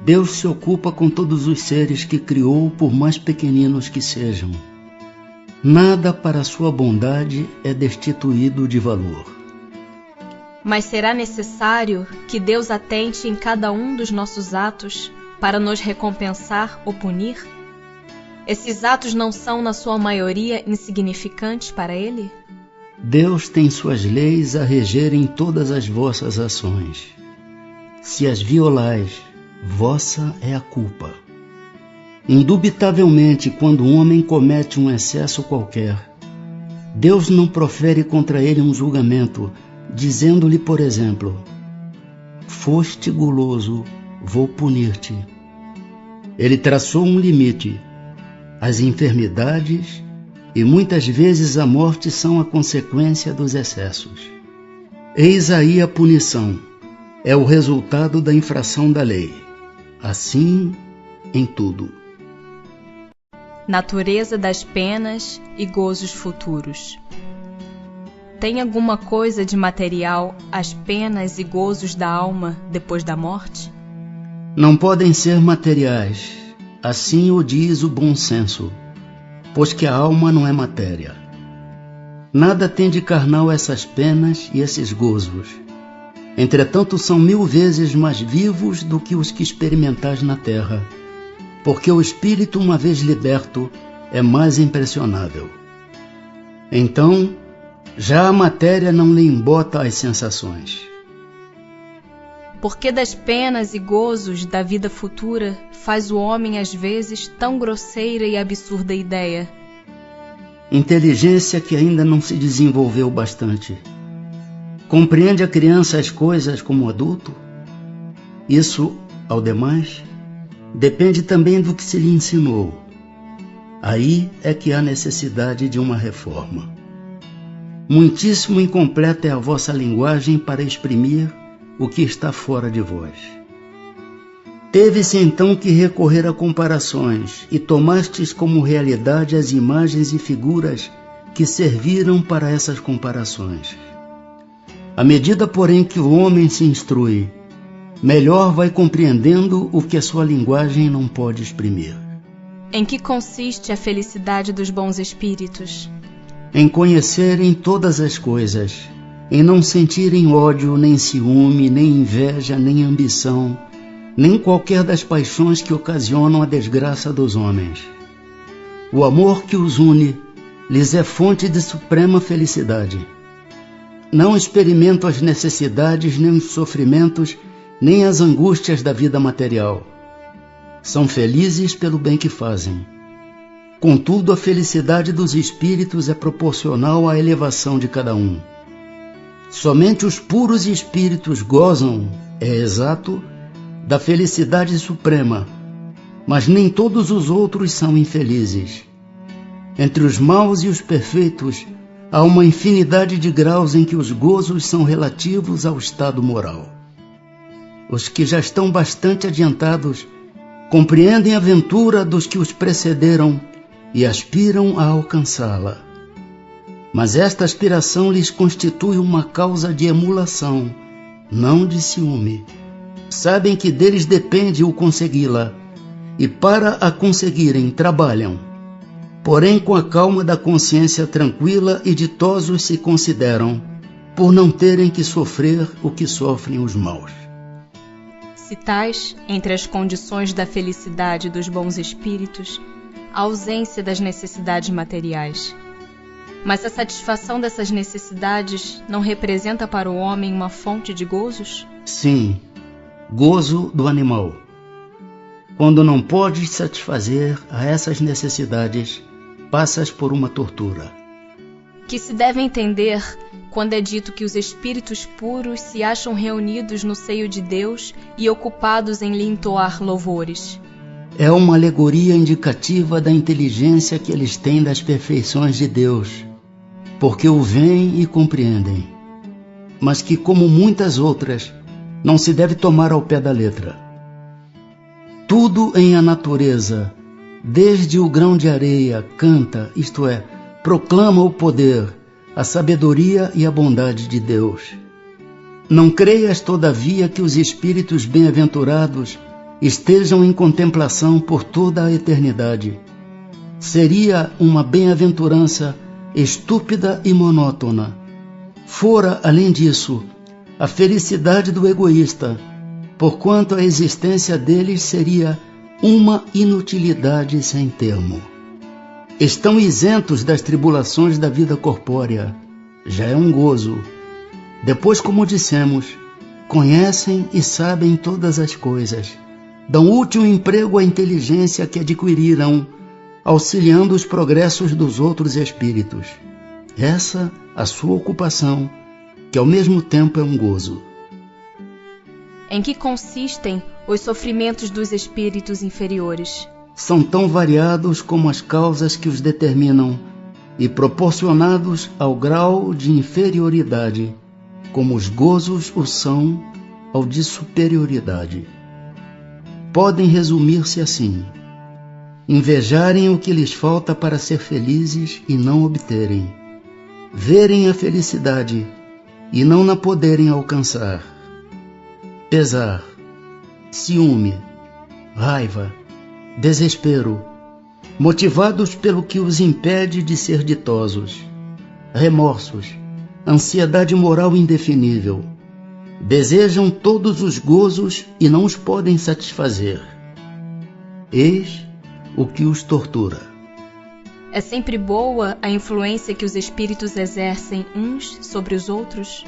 Deus se ocupa com todos os seres que criou, por mais pequeninos que sejam. Nada para sua bondade é destituído de valor. Mas será necessário que Deus atente em cada um dos nossos atos para nos recompensar ou punir? Esses atos não são, na sua maioria, insignificantes para Ele? Deus tem suas leis a regerem todas as vossas ações. Se as violais, vossa é a culpa. Indubitavelmente, quando um homem comete um excesso qualquer, Deus não profere contra ele um julgamento, dizendo-lhe, por exemplo, foste guloso, vou punir-te. Ele traçou um limite. As enfermidades e muitas vezes a morte são a consequência dos excessos. Eis aí a punição. É o resultado da infração da lei. Assim, em tudo. Natureza das penas e gozos futuros. Tem alguma coisa de material as penas e gozos da alma depois da morte? Não podem ser materiais, assim o diz o bom senso, pois que a alma não é matéria. Nada tem de carnal essas penas e esses gozos. Entretanto, são 1000 vezes mais vivos do que os que experimentais na terra, porque o espírito, uma vez liberto, é mais impressionável. Então, já a matéria não lhe embota as sensações. Porque das penas e gozos da vida futura faz o homem, às vezes, tão grosseira e absurda ideia? Inteligência que ainda não se desenvolveu bastante. Compreende a criança as coisas como o adulto? Isso, ao demais, depende também do que se lhe ensinou. Aí é que há necessidade de uma reforma. Muitíssimo incompleta é a vossa linguagem para exprimir o que está fora de vós. Teve-se então que recorrer a comparações, e tomastes como realidade as imagens e figuras que serviram para essas comparações. À medida, porém, que o homem se instrui, melhor vai compreendendo o que a sua linguagem não pode exprimir. Em que consiste a felicidade dos bons espíritos? Em conhecerem todas as coisas, em não sentirem ódio, nem ciúme, nem inveja, nem ambição, nem qualquer das paixões que ocasionam a desgraça dos homens. O amor que os une lhes é fonte de suprema felicidade. Não experimentam as necessidades, nem os sofrimentos, nem as angústias da vida material. São felizes pelo bem que fazem. Contudo, a felicidade dos espíritos é proporcional à elevação de cada um. Somente os puros espíritos gozam, é exato, da felicidade suprema, mas nem todos os outros são infelizes. Entre os maus e os perfeitos, há uma infinidade de graus em que os gozos são relativos ao estado moral. Os que já estão bastante adiantados compreendem a ventura dos que os precederam e aspiram a alcançá-la. Mas esta aspiração lhes constitui uma causa de emulação, não de ciúme. Sabem que deles depende o consegui-la, e para a conseguirem trabalham. Porém, com a calma da consciência tranquila e ditosos se consideram, por não terem que sofrer o que sofrem os maus. Citais, entre as condições da felicidade dos bons espíritos, a ausência das necessidades materiais. Mas a satisfação dessas necessidades não representa para o homem uma fonte de gozos? Sim, gozo do animal. Quando não podes satisfazer a essas necessidades, passas por uma tortura. Que se deve entender quando é dito que os espíritos puros se acham reunidos no seio de Deus e ocupados em lhe entoar louvores. É uma alegoria indicativa da inteligência que eles têm das perfeições de Deus, porque o veem e compreendem, mas que, como muitas outras, não se deve tomar ao pé da letra. Tudo em a natureza, desde o grão de areia, canta, isto é, proclama o poder, a sabedoria e a bondade de Deus. Não creias, todavia, que os espíritos bem-aventurados estejam em contemplação por toda a eternidade. Seria uma bem-aventurança estúpida e monótona. Fora, além disso, a felicidade do egoísta, porquanto a existência deles seria uma inutilidade sem termo. Estão isentos das tribulações da vida corpórea. Já é um gozo. Depois, como dissemos, conhecem e sabem todas as coisas. Dão útil emprego à inteligência que adquiriram, auxiliando os progressos dos outros espíritos. Essa a sua ocupação, que ao mesmo tempo é um gozo. Em que consistem os sofrimentos dos espíritos inferiores? São tão variados como as causas que os determinam e proporcionados ao grau de inferioridade, como os gozos o são ao de superioridade. Podem resumir-se assim: invejarem o que lhes falta para ser felizes e não obterem, verem a felicidade e não na poderem alcançar, pesar, ciúme, raiva, desespero, motivados pelo que os impede de ser ditosos, remorsos, ansiedade moral indefinível. Desejam todos os gozos e não os podem satisfazer. Eis o que os tortura. É sempre boa a influência que os espíritos exercem uns sobre os outros?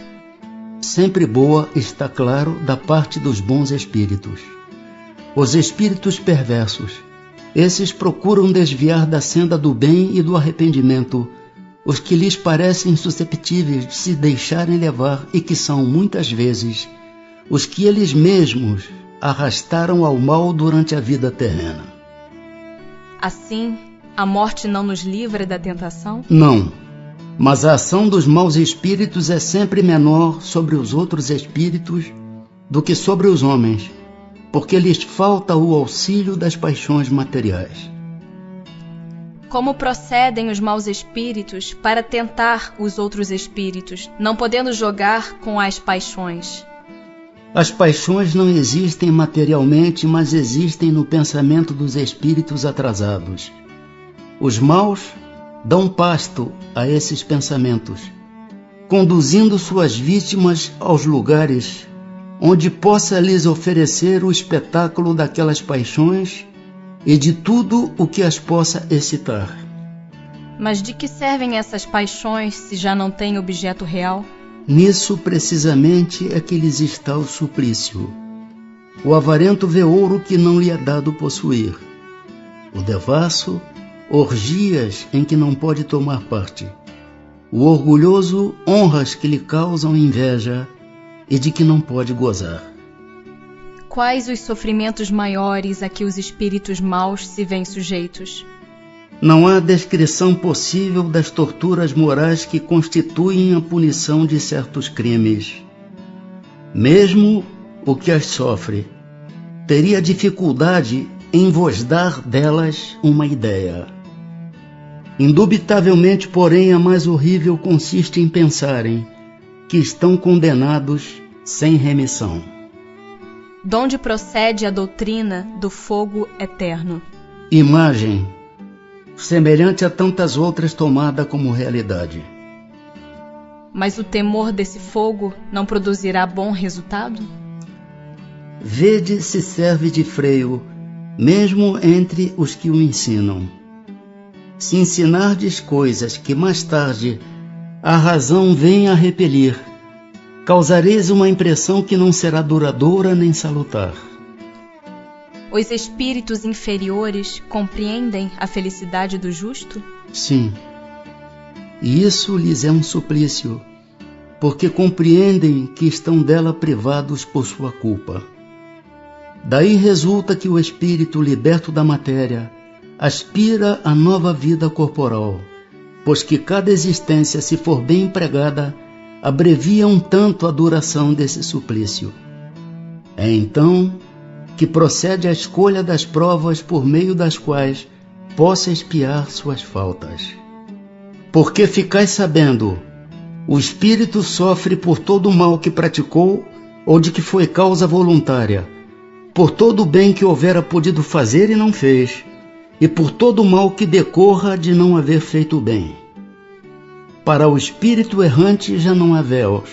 Sempre boa, está claro, da parte dos bons espíritos. Os espíritos perversos, esses procuram desviar da senda do bem e do arrependimento os que lhes parecem susceptíveis de se deixarem levar e que são, muitas vezes, os que eles mesmos arrastaram ao mal durante a vida terrena. Assim, a morte não nos livra da tentação? Não, mas a ação dos maus espíritos é sempre menor sobre os outros espíritos do que sobre os homens, porque lhes falta o auxílio das paixões materiais. Como procedem os maus espíritos para tentar os outros espíritos, não podendo jogar com as paixões? As paixões não existem materialmente, mas existem no pensamento dos espíritos atrasados. Os maus dão pasto a esses pensamentos, conduzindo suas vítimas aos lugares onde possa lhes oferecer o espetáculo daquelas paixões e de tudo o que as possa excitar. Mas de que servem essas paixões se já não têm objeto real? Nisso precisamente é que lhes está o suplício. O avarento vê ouro que não lhe é dado possuir. O devasso, orgias em que não pode tomar parte. O orgulhoso, honras que lhe causam inveja e de que não pode gozar. Quais os sofrimentos maiores a que os espíritos maus se veem sujeitos? Não há descrição possível das torturas morais que constituem a punição de certos crimes. Mesmo o que as sofre teria dificuldade em vos dar delas uma ideia. Indubitavelmente, porém, a mais horrível consiste em pensarem que estão condenados sem remissão. Donde procede a doutrina do fogo eterno? Imagem, semelhante a tantas outras tomada como realidade. Mas o temor desse fogo não produzirá bom resultado? Vede se serve de freio, mesmo entre os que o ensinam. se ensinardes coisas que mais tarde a razão venha a repelir, causareis uma impressão que não será duradoura nem salutar. Os espíritos inferiores compreendem a felicidade do justo? Sim, e isso lhes é um suplício, porque compreendem que estão dela privados por sua culpa. Daí resulta que o espírito liberto da matéria aspira à nova vida corporal, pois que cada existência, se for bem empregada, abrevia um tanto a duração desse suplício. É então que procede a escolha das provas por meio das quais possa expiar suas faltas. Porque ficais sabendo, o espírito sofre por todo o mal que praticou ou de que foi causa voluntária, por todo o bem que houvera podido fazer e não fez, e por todo o mal que decorra de não haver feito o bem. Para o espírito errante já não há véus.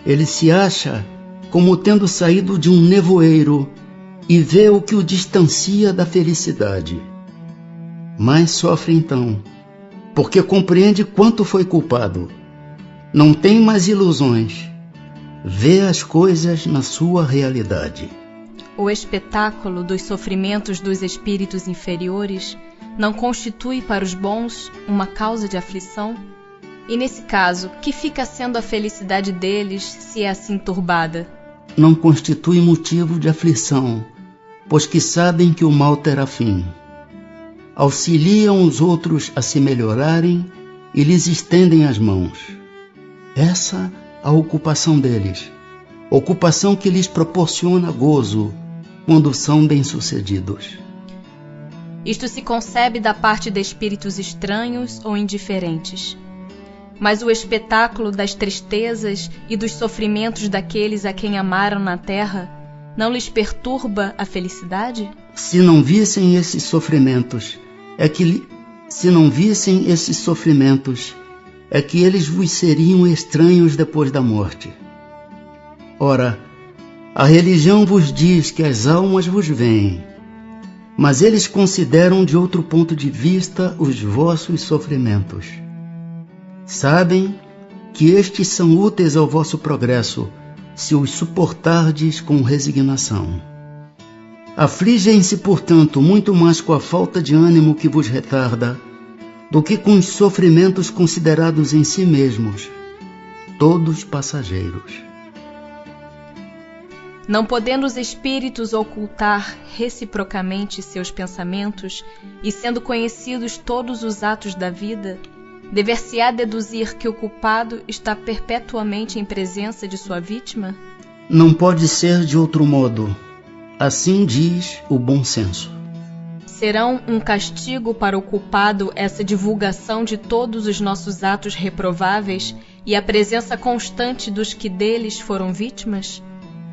Ele se acha como tendo saído de um nevoeiro e vê o que o distancia da felicidade. Mas sofre então, porque compreende quanto foi culpado. Não tem mais ilusões. Vê as coisas na sua realidade. O espetáculo dos sofrimentos dos espíritos inferiores não constitui para os bons uma causa de aflição? E nesse caso, que fica sendo a felicidade deles se é assim turbada? Não constitui motivo de aflição, pois que sabem que o mal terá fim. Auxiliam os outros a se melhorarem e lhes estendem as mãos. Essa a ocupação deles, ocupação que lhes proporciona gozo quando são bem-sucedidos. Isto se concebe da parte de espíritos estranhos ou indiferentes. Mas o espetáculo das tristezas e dos sofrimentos daqueles a quem amaram na terra não lhes perturba a felicidade? Se não vissem esses sofrimentos, é que eles vos seriam estranhos depois da morte. Ora, a religião vos diz que as almas vos veem, mas eles consideram de outro ponto de vista os vossos sofrimentos. Sabem que estes são úteis ao vosso progresso, se os suportardes com resignação. Afligem-se, portanto, muito mais com a falta de ânimo que vos retarda, do que com os sofrimentos considerados em si mesmos, todos passageiros. Não podendo os espíritos ocultar reciprocamente seus pensamentos, e sendo conhecidos todos os atos da vida, dever-se-á deduzir que o culpado está perpetuamente em presença de sua vítima? Não pode ser de outro modo. Assim diz o bom senso. Serão um castigo para o culpado essa divulgação de todos os nossos atos reprováveis e a presença constante dos que deles foram vítimas?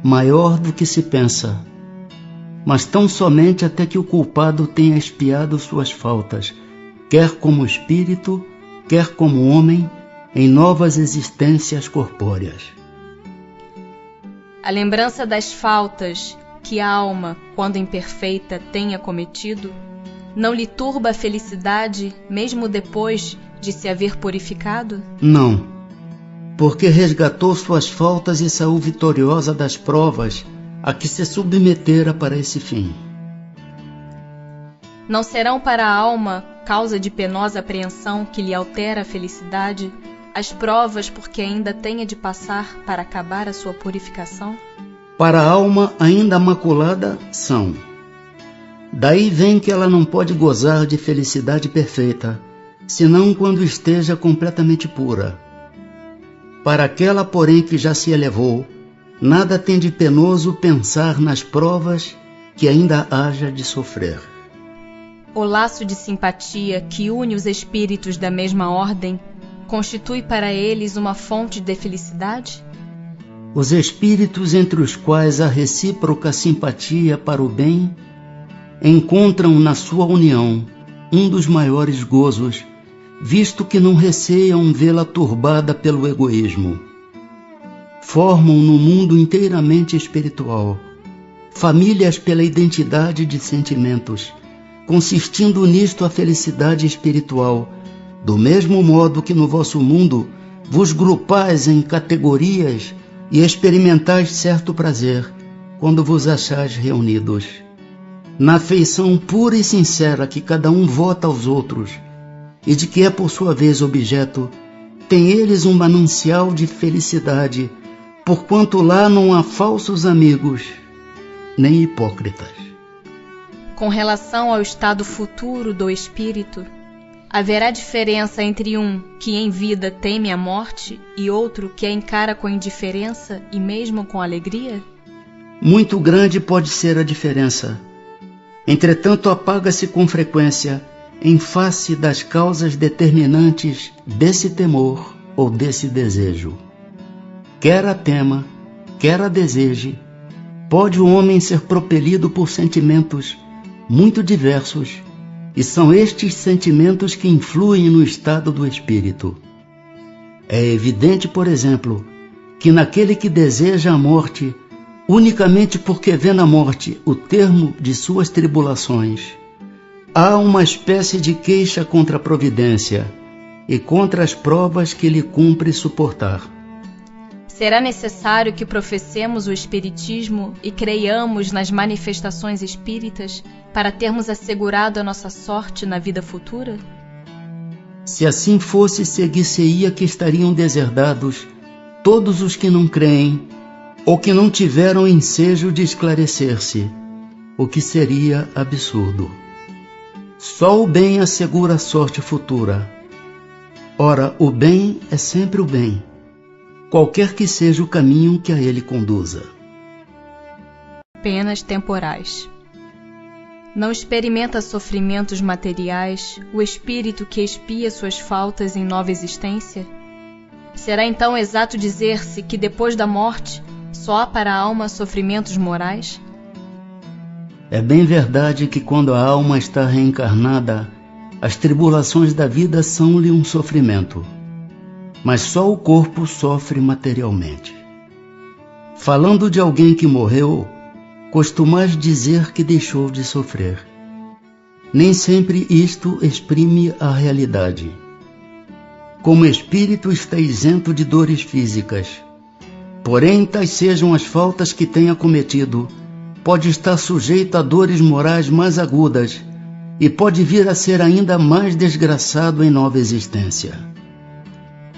Maior do que se pensa, mas tão somente até que o culpado tenha expiado suas faltas, quer como espírito, quer como homem, em novas existências corpóreas. A lembrança das faltas que a alma, quando imperfeita, tenha cometido, não lhe turba a felicidade, mesmo depois de se haver purificado? Não, porque resgatou suas faltas e saiu vitoriosa das provas a que se submetera para esse fim. Não serão para a alma causa de penosa apreensão que lhe altera a felicidade as provas porque ainda tenha de passar para acabar a sua purificação? Para a alma ainda maculada são. Daí vem que ela não pode gozar de felicidade perfeita, senão quando esteja completamente pura. Para aquela, porém, que já se elevou, nada tem de penoso pensar nas provas que ainda haja de sofrer. O laço de simpatia que une os espíritos da mesma ordem constitui para eles uma fonte de felicidade? Os espíritos entre os quais há recíproca simpatia para o bem encontram na sua união um dos maiores gozos, visto que não receiam vê-la turbada pelo egoísmo. Formam no mundo inteiramente espiritual famílias pela identidade de sentimentos, consistindo nisto a felicidade espiritual, do mesmo modo que no vosso mundo vos grupais em categorias e experimentais certo prazer, quando vos achais reunidos. Na afeição pura e sincera que cada um vota aos outros, e de que é por sua vez objeto, tem eles um manancial de felicidade, porquanto lá não há falsos amigos, nem hipócritas. Com relação ao estado futuro do espírito, haverá diferença entre um que em vida teme a morte e outro que a encara com indiferença e mesmo com alegria? Muito grande pode ser a diferença. Entretanto, apaga-se com frequência em face das causas determinantes desse temor ou desse desejo. Quer a tema, quer a deseje, pode o homem ser propelido por sentimentos muito diversos, e são estes sentimentos que influem no estado do espírito. É evidente, por exemplo, que naquele que deseja a morte, unicamente porque vê na morte o termo de suas tribulações, há uma espécie de queixa contra a providência e contra as provas que lhe cumpre suportar. Será necessário que professemos o espiritismo e creiamos nas manifestações espíritas para termos assegurado a nossa sorte na vida futura? Se assim fosse, seguir-se-ia que estariam deserdados todos os que não creem ou que não tiveram ensejo de esclarecer-se, o que seria absurdo. Só o bem assegura a sorte futura. Ora, o bem é sempre o bem, qualquer que seja o caminho que a ele conduza. Penas temporais. Não experimenta sofrimentos materiais o espírito que expia suas faltas em nova existência? Será então exato dizer-se que depois da morte só há para a alma sofrimentos morais? É bem verdade que quando a alma está reencarnada, as tribulações da vida são-lhe um sofrimento, mas só o corpo sofre materialmente. Falando de alguém que morreu, costumais dizer que deixou de sofrer. Nem sempre isto exprime a realidade. Como espírito está isento de dores físicas, porém tais sejam as faltas que tenha cometido, pode estar sujeito a dores morais mais agudas e pode vir a ser ainda mais desgraçado em nova existência.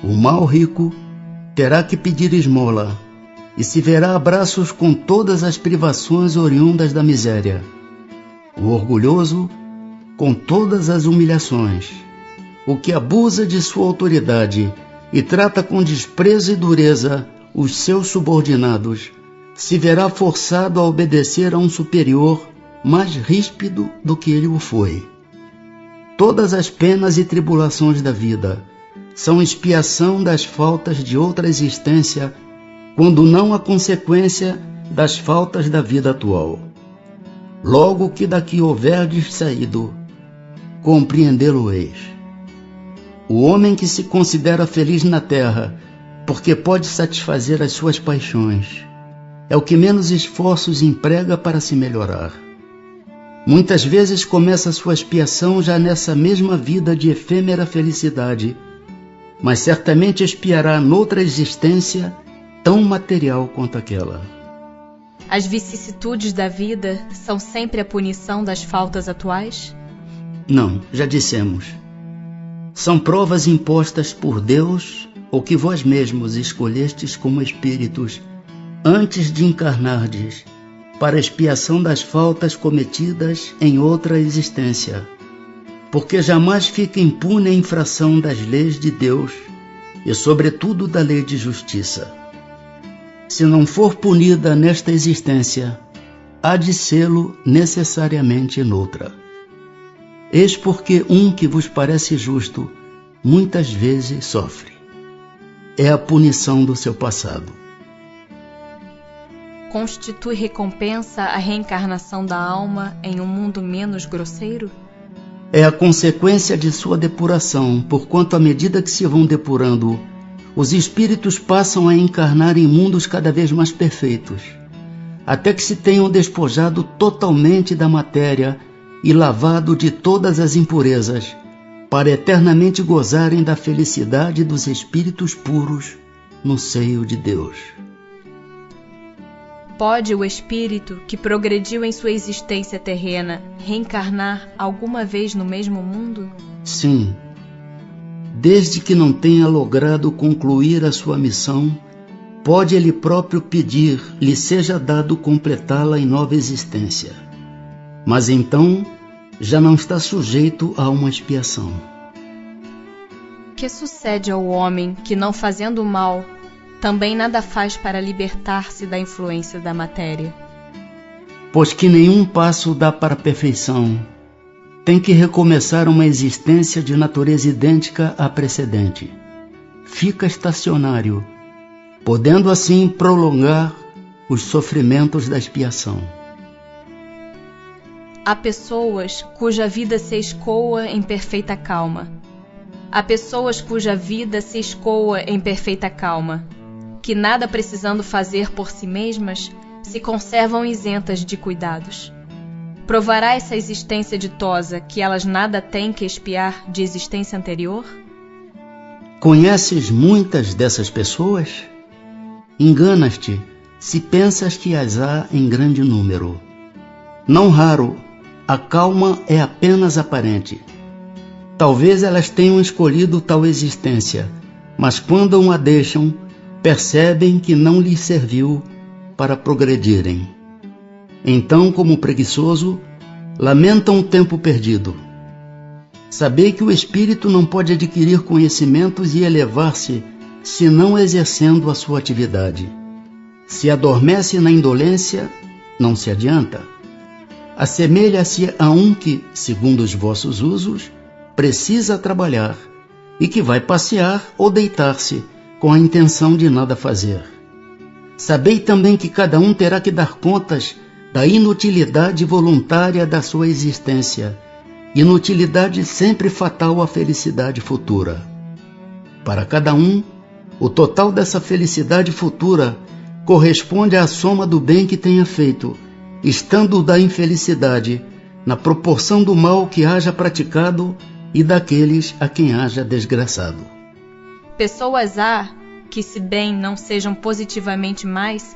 O mal rico terá que pedir esmola e se verá a braços com todas as privações oriundas da miséria. O orgulhoso com todas as humilhações. O que abusa de sua autoridade e trata com desprezo e dureza os seus subordinados, se verá forçado a obedecer a um superior mais ríspido do que ele o foi. Todas as penas e tribulações da vida são expiação das faltas de outra existência, quando não a consequência das faltas da vida atual. Logo que daqui houverdes saído, compreendê-lo-eis. O homem que se considera feliz na terra, porque pode satisfazer as suas paixões, é o que menos esforços emprega para se melhorar. Muitas vezes começa sua expiação já nessa mesma vida de efêmera felicidade, mas certamente expiará noutra existência tão material quanto aquela. As vicissitudes da vida são sempre a punição das faltas atuais? Não, já dissemos. São provas impostas por Deus ou que vós mesmos escolhestes como espíritos antes de encarnardes, para expiação das faltas cometidas em outra existência, porque jamais fica impune a infração das leis de Deus e, sobretudo, da lei de justiça. Se não for punida nesta existência, há de sê-lo necessariamente noutra. Eis porque um que vos parece justo, muitas vezes sofre. É a punição do seu passado. Constitui recompensa a reencarnação da alma em um mundo menos grosseiro? É a consequência de sua depuração, porquanto à medida que se vão depurando, os espíritos passam a encarnar em mundos cada vez mais perfeitos, até que se tenham despojado totalmente da matéria e lavado de todas as impurezas, para eternamente gozarem da felicidade dos espíritos puros no seio de Deus. Pode o espírito que progrediu em sua existência terrena reencarnar alguma vez no mesmo mundo? Sim, desde que não tenha logrado concluir a sua missão, pode ele próprio pedir lhe seja dado completá-la em nova existência. Mas então já não está sujeito a uma expiação. Que sucede ao homem que, não fazendo mal, também nada faz para libertar-se da influência da matéria? Pois que nenhum passo dá para a perfeição, tem que recomeçar uma existência de natureza idêntica à precedente. Fica estacionário, podendo assim prolongar os sofrimentos da expiação. Há pessoas cuja vida se escoa em perfeita calma. Há pessoas cuja vida se escoa em perfeita calma, que nada precisando fazer por si mesmas, se conservam isentas de cuidados. Provará essa existência ditosa que elas nada têm que expiar de existência anterior? Conheces muitas dessas pessoas? Enganas-te se pensas que as há em grande número. Não raro, a calma é apenas aparente. Talvez elas tenham escolhido tal existência, mas quando a deixam, percebem que não lhes serviu para progredirem. Então, como preguiçoso, lamentam o tempo perdido. Sabei que o espírito não pode adquirir conhecimentos e elevar-se senão exercendo a sua atividade. Se adormece na indolência, não se adianta. Assemelha-se a um que, segundo os vossos usos, precisa trabalhar e que vai passear ou deitar-se com a intenção de nada fazer. Sabei também que cada um terá que dar contas da inutilidade voluntária da sua existência, inutilidade sempre fatal à felicidade futura. Para cada um, o total dessa felicidade futura corresponde à soma do bem que tenha feito, estando da infelicidade na proporção do mal que haja praticado e daqueles a quem haja desgraçado. Pessoas há que, se bem não sejam positivamente mais,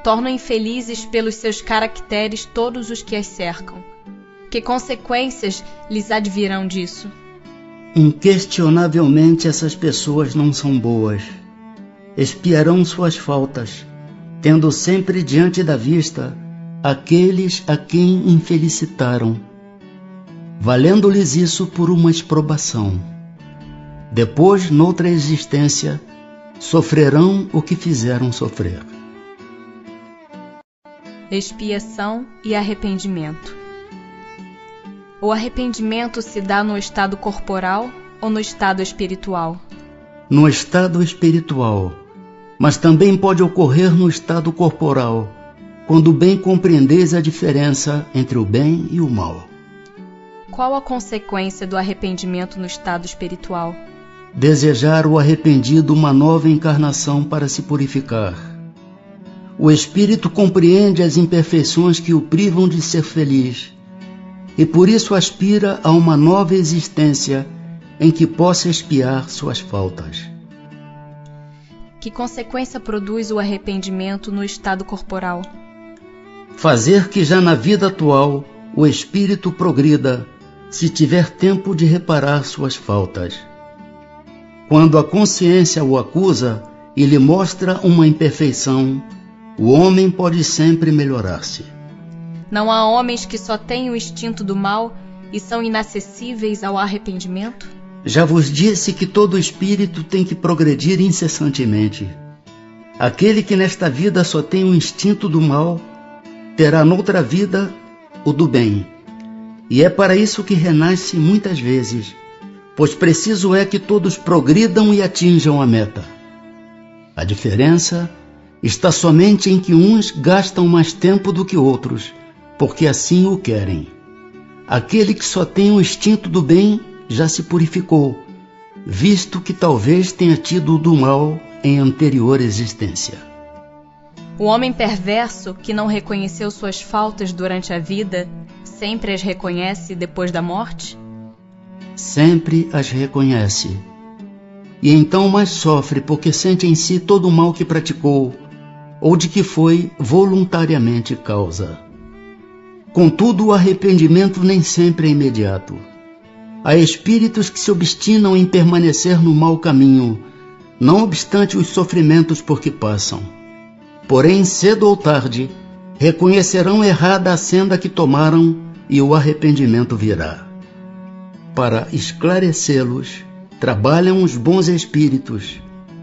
tornam infelizes pelos seus caracteres todos os que as cercam. Que consequências lhes advirão disso? Inquestionavelmente essas pessoas não são boas. Expiarão suas faltas, tendo sempre diante da vista aqueles a quem infelicitaram, valendo-lhes isso por uma exprobação. Depois, noutra existência, sofrerão o que fizeram sofrer. Expiação e arrependimento. O arrependimento se dá no estado corporal ou no estado espiritual? No estado espiritual, mas também pode ocorrer no estado corporal, quando bem compreendeis a diferença entre o bem e o mal. Qual a consequência do arrependimento no estado espiritual? Desejar o arrependido uma nova encarnação para se purificar. O espírito compreende as imperfeições que o privam de ser feliz, e por isso aspira a uma nova existência em que possa expiar suas faltas. Que consequência produz o arrependimento no estado corporal? Fazer que já na vida atual o espírito progrida, se tiver tempo de reparar suas faltas. Quando a consciência o acusa e lhe mostra uma imperfeição, o homem pode sempre melhorar-se. Não há homens que só têm o instinto do mal e são inacessíveis ao arrependimento? Já vos disse que todo espírito tem que progredir incessantemente. Aquele que nesta vida só tem o instinto do mal, terá noutra vida o do bem. E é para isso que renasce muitas vezes, pois preciso é que todos progridam e atinjam a meta. A diferença está somente em que uns gastam mais tempo do que outros, porque assim o querem. Aquele que só tem o instinto do bem já se purificou, visto que talvez tenha tido o do mal em anterior existência. O homem perverso que não reconheceu suas faltas durante a vida sempre as reconhece depois da morte? Sempre as reconhece. E então mais sofre porque sente em si todo o mal que praticou ou de que foi voluntariamente causa. Contudo, o arrependimento nem sempre é imediato. Há espíritos que se obstinam em permanecer no mau caminho, não obstante os sofrimentos por que passam. Porém, cedo ou tarde, reconhecerão errada a senda que tomaram e o arrependimento virá. Para esclarecê-los, trabalham os bons espíritos,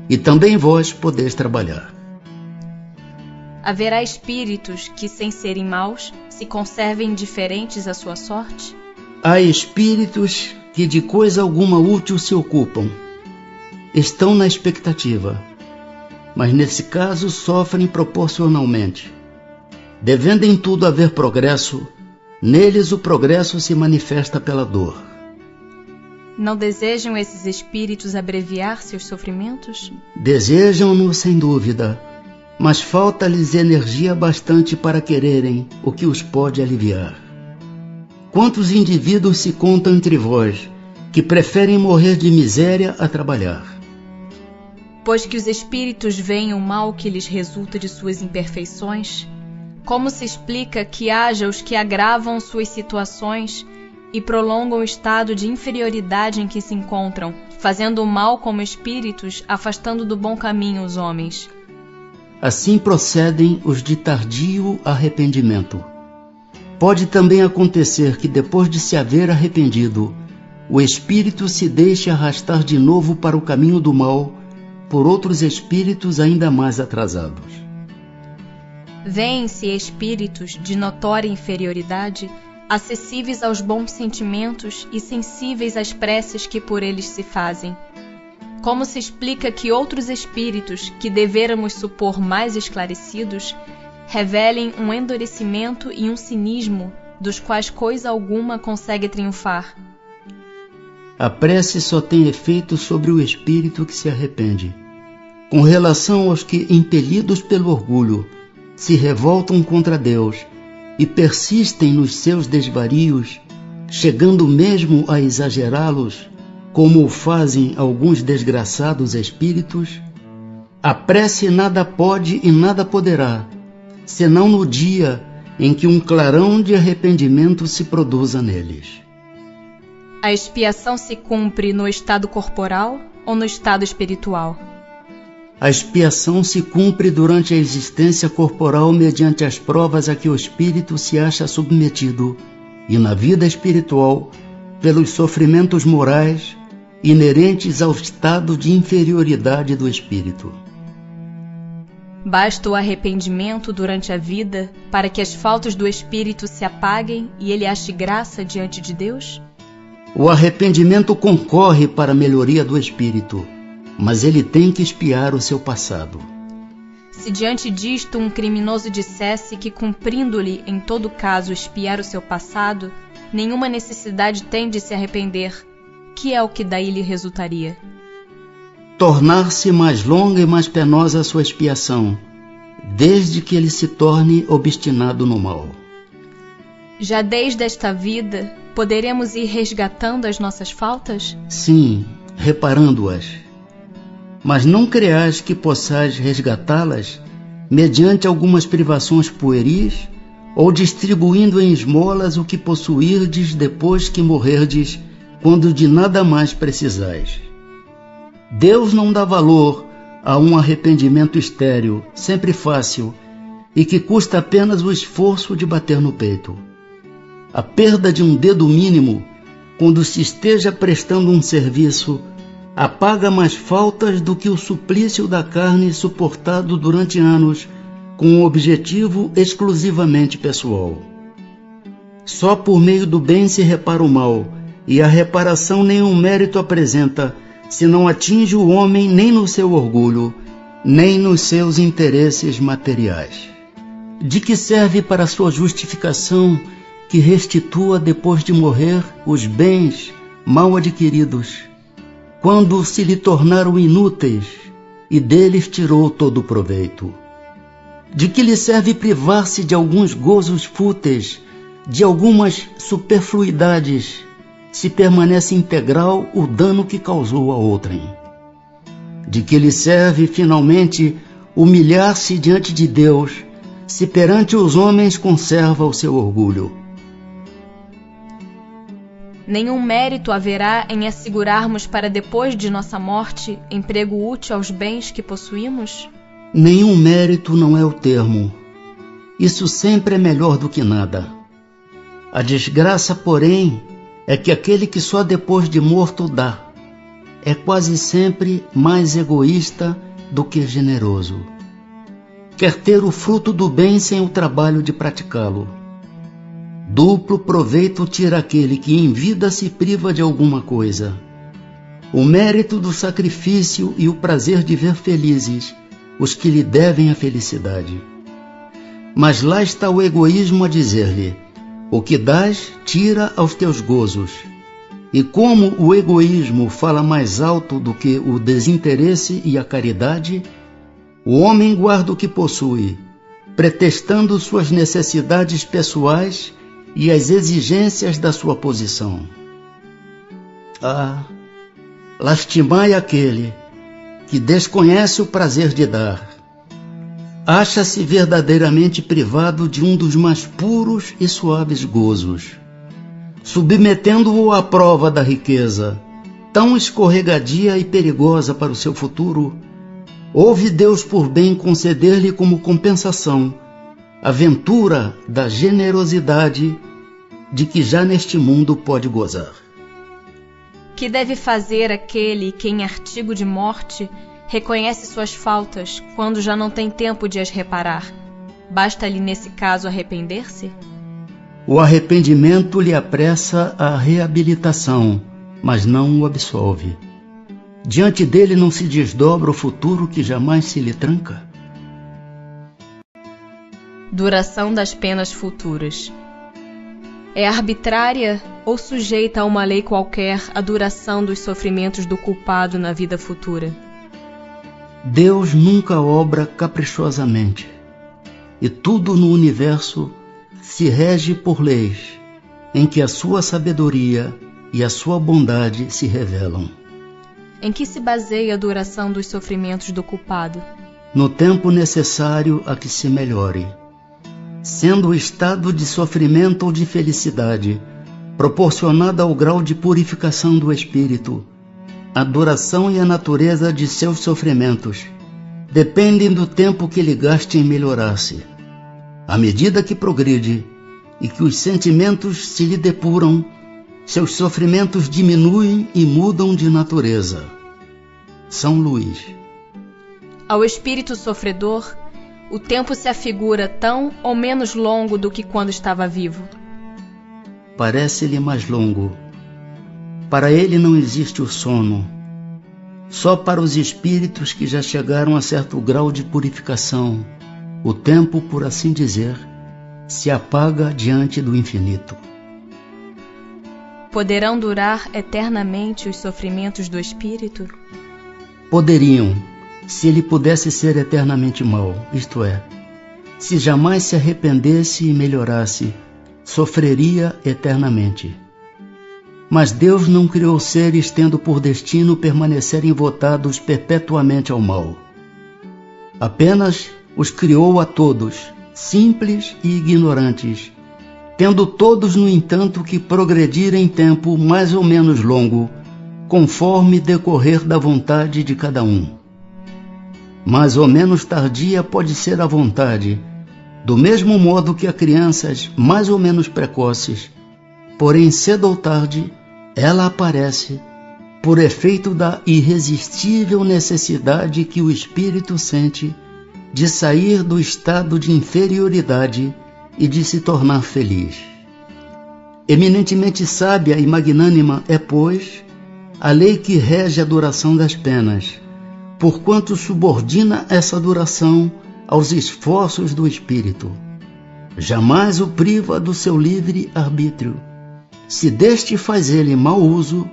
e também vós podeis trabalhar. Haverá espíritos que, sem serem maus, se conservem indiferentes à sua sorte? Há espíritos que de coisa alguma útil se ocupam. Estão na expectativa, mas nesse caso sofrem proporcionalmente. Devendo em tudo haver progresso, neles o progresso se manifesta pela dor. Não desejam esses espíritos abreviar seus sofrimentos? Desejam-no sem dúvida, mas falta-lhes energia bastante para quererem o que os pode aliviar. Quantos indivíduos se contam entre vós que preferem morrer de miséria a trabalhar? Pois que os espíritos veem o mal que lhes resulta de suas imperfeições, como se explica que haja os que agravam suas situações e prolongam o estado de inferioridade em que se encontram, fazendo o mal como espíritos, afastando do bom caminho os homens? Assim procedem os de tardio arrependimento. Pode também acontecer que depois de se haver arrependido, o espírito se deixe arrastar de novo para o caminho do mal por outros espíritos ainda mais atrasados. Vêem-se espíritos de notória inferioridade, acessíveis aos bons sentimentos e sensíveis às preces que por eles se fazem. Como se explica que outros espíritos, que devêramos supor mais esclarecidos, revelem um endurecimento e um cinismo dos quais coisa alguma consegue triunfar? A prece só tem efeito sobre o espírito que se arrepende. Com relação aos que, impelidos pelo orgulho, se revoltam contra Deus e persistem nos seus desvarios, chegando mesmo a exagerá-los, como o fazem alguns desgraçados espíritos, a prece nada pode e nada poderá, senão no dia em que um clarão de arrependimento se produza neles. A expiação se cumpre no estado corporal ou no estado espiritual? A expiação se cumpre durante a existência corporal mediante as provas a que o espírito se acha submetido, e na vida espiritual, pelos sofrimentos morais inerentes ao estado de inferioridade do espírito. Basta o arrependimento durante a vida para que as faltas do espírito se apaguem e ele ache graça diante de Deus? O arrependimento concorre para a melhoria do espírito, mas ele tem que expiar o seu passado. Se diante disto um criminoso dissesse que, cumprindo-lhe em todo caso expiar o seu passado, nenhuma necessidade tem de se arrepender, que é o que daí lhe resultaria? Tornar-se mais longa e mais penosa a sua expiação, desde que ele se torne obstinado no mal. Já desde esta vida, poderemos ir resgatando as nossas faltas? Sim, reparando-as. Mas não creais que possais resgatá-las mediante algumas privações pueris ou distribuindo em esmolas o que possuirdes depois que morrerdes, quando de nada mais precisais. Deus não dá valor a um arrependimento estéril, sempre fácil, e que custa apenas o esforço de bater no peito. A perda de um dedo mínimo, quando se esteja prestando um serviço, apaga mais faltas do que o suplício da carne suportado durante anos com um objetivo exclusivamente pessoal. Só por meio do bem se repara o mal, e a reparação nenhum mérito apresenta, se não atinge o homem nem no seu orgulho, nem nos seus interesses materiais. De que serve para sua justificação que restitua depois de morrer os bens mal adquiridos, quando se lhe tornaram inúteis e deles tirou todo o proveito? De que lhe serve privar-se de alguns gozos fúteis, de algumas superfluidades se permanece integral o dano que causou a outrem. De que lhe serve, finalmente, humilhar-se diante de Deus, se perante os homens conserva o seu orgulho? Nenhum mérito haverá em assegurarmos para depois de nossa morte emprego útil aos bens que possuímos? Nenhum mérito não é o termo. Isso sempre é melhor do que nada. A desgraça, porém, é que aquele que só depois de morto dá, é quase sempre mais egoísta do que generoso. Quer ter o fruto do bem sem o trabalho de praticá-lo. Duplo proveito tira aquele que em vida se priva de alguma coisa. O mérito do sacrifício e o prazer de ver felizes os que lhe devem a felicidade. Mas lá está o egoísmo a dizer-lhe: o que dás, tira aos teus gozos. E como o egoísmo fala mais alto do que o desinteresse e a caridade, o homem guarda o que possui, pretextando suas necessidades pessoais e as exigências da sua posição. Ah, lastimai aquele que desconhece o prazer de dar. Acha-se verdadeiramente privado de um dos mais puros e suaves gozos, submetendo-o à prova da riqueza, tão escorregadia e perigosa para o seu futuro. Houve Deus por bem conceder-lhe como compensação a ventura da generosidade de que já neste mundo pode gozar. Que deve fazer aquele que em artigo de morte reconhece suas faltas quando já não tem tempo de as reparar? Basta-lhe nesse caso arrepender-se? O arrependimento lhe apressa a reabilitação, mas não o absolve. Diante dele não se desdobra o futuro que jamais se lhe tranca? Duração das penas futuras. É arbitrária ou sujeita a uma lei qualquer a duração dos sofrimentos do culpado na vida futura? Deus nunca obra caprichosamente, e tudo no universo se rege por leis em que a sua sabedoria e a sua bondade se revelam. Em que se baseia a duração dos sofrimentos do culpado? No tempo necessário a que se melhore, sendo o estado de sofrimento ou de felicidade proporcionada ao grau de purificação do espírito. A duração e a natureza de seus sofrimentos dependem do tempo que ele gaste em melhorar-se. À medida que progride e que os sentimentos se lhe depuram, seus sofrimentos diminuem e mudam de natureza. São Luís. Ao espírito sofredor, o tempo se afigura tão ou menos longo do que quando estava vivo? Parece-lhe mais longo. Para ele não existe o sono. Só para os espíritos que já chegaram a certo grau de purificação, o tempo, por assim dizer, se apaga diante do infinito. Poderão durar eternamente os sofrimentos do espírito? Poderiam, se ele pudesse ser eternamente mau, isto é, se jamais se arrependesse e melhorasse, sofreria eternamente. Mas Deus não criou seres tendo por destino permanecerem votados perpetuamente ao mal. Apenas os criou a todos, simples e ignorantes, tendo todos, no entanto, que progredir em tempo mais ou menos longo, conforme decorrer da vontade de cada um. Mais ou menos tardia pode ser a vontade, do mesmo modo que a crianças mais ou menos precoces, porém cedo ou tarde ela aparece por efeito da irresistível necessidade que o espírito sente de sair do estado de inferioridade e de se tornar feliz. Eminentemente sábia e magnânima é, pois, a lei que rege a duração das penas, porquanto subordina essa duração aos esforços do espírito. Jamais o priva do seu livre arbítrio. Se deste faz ele mau uso,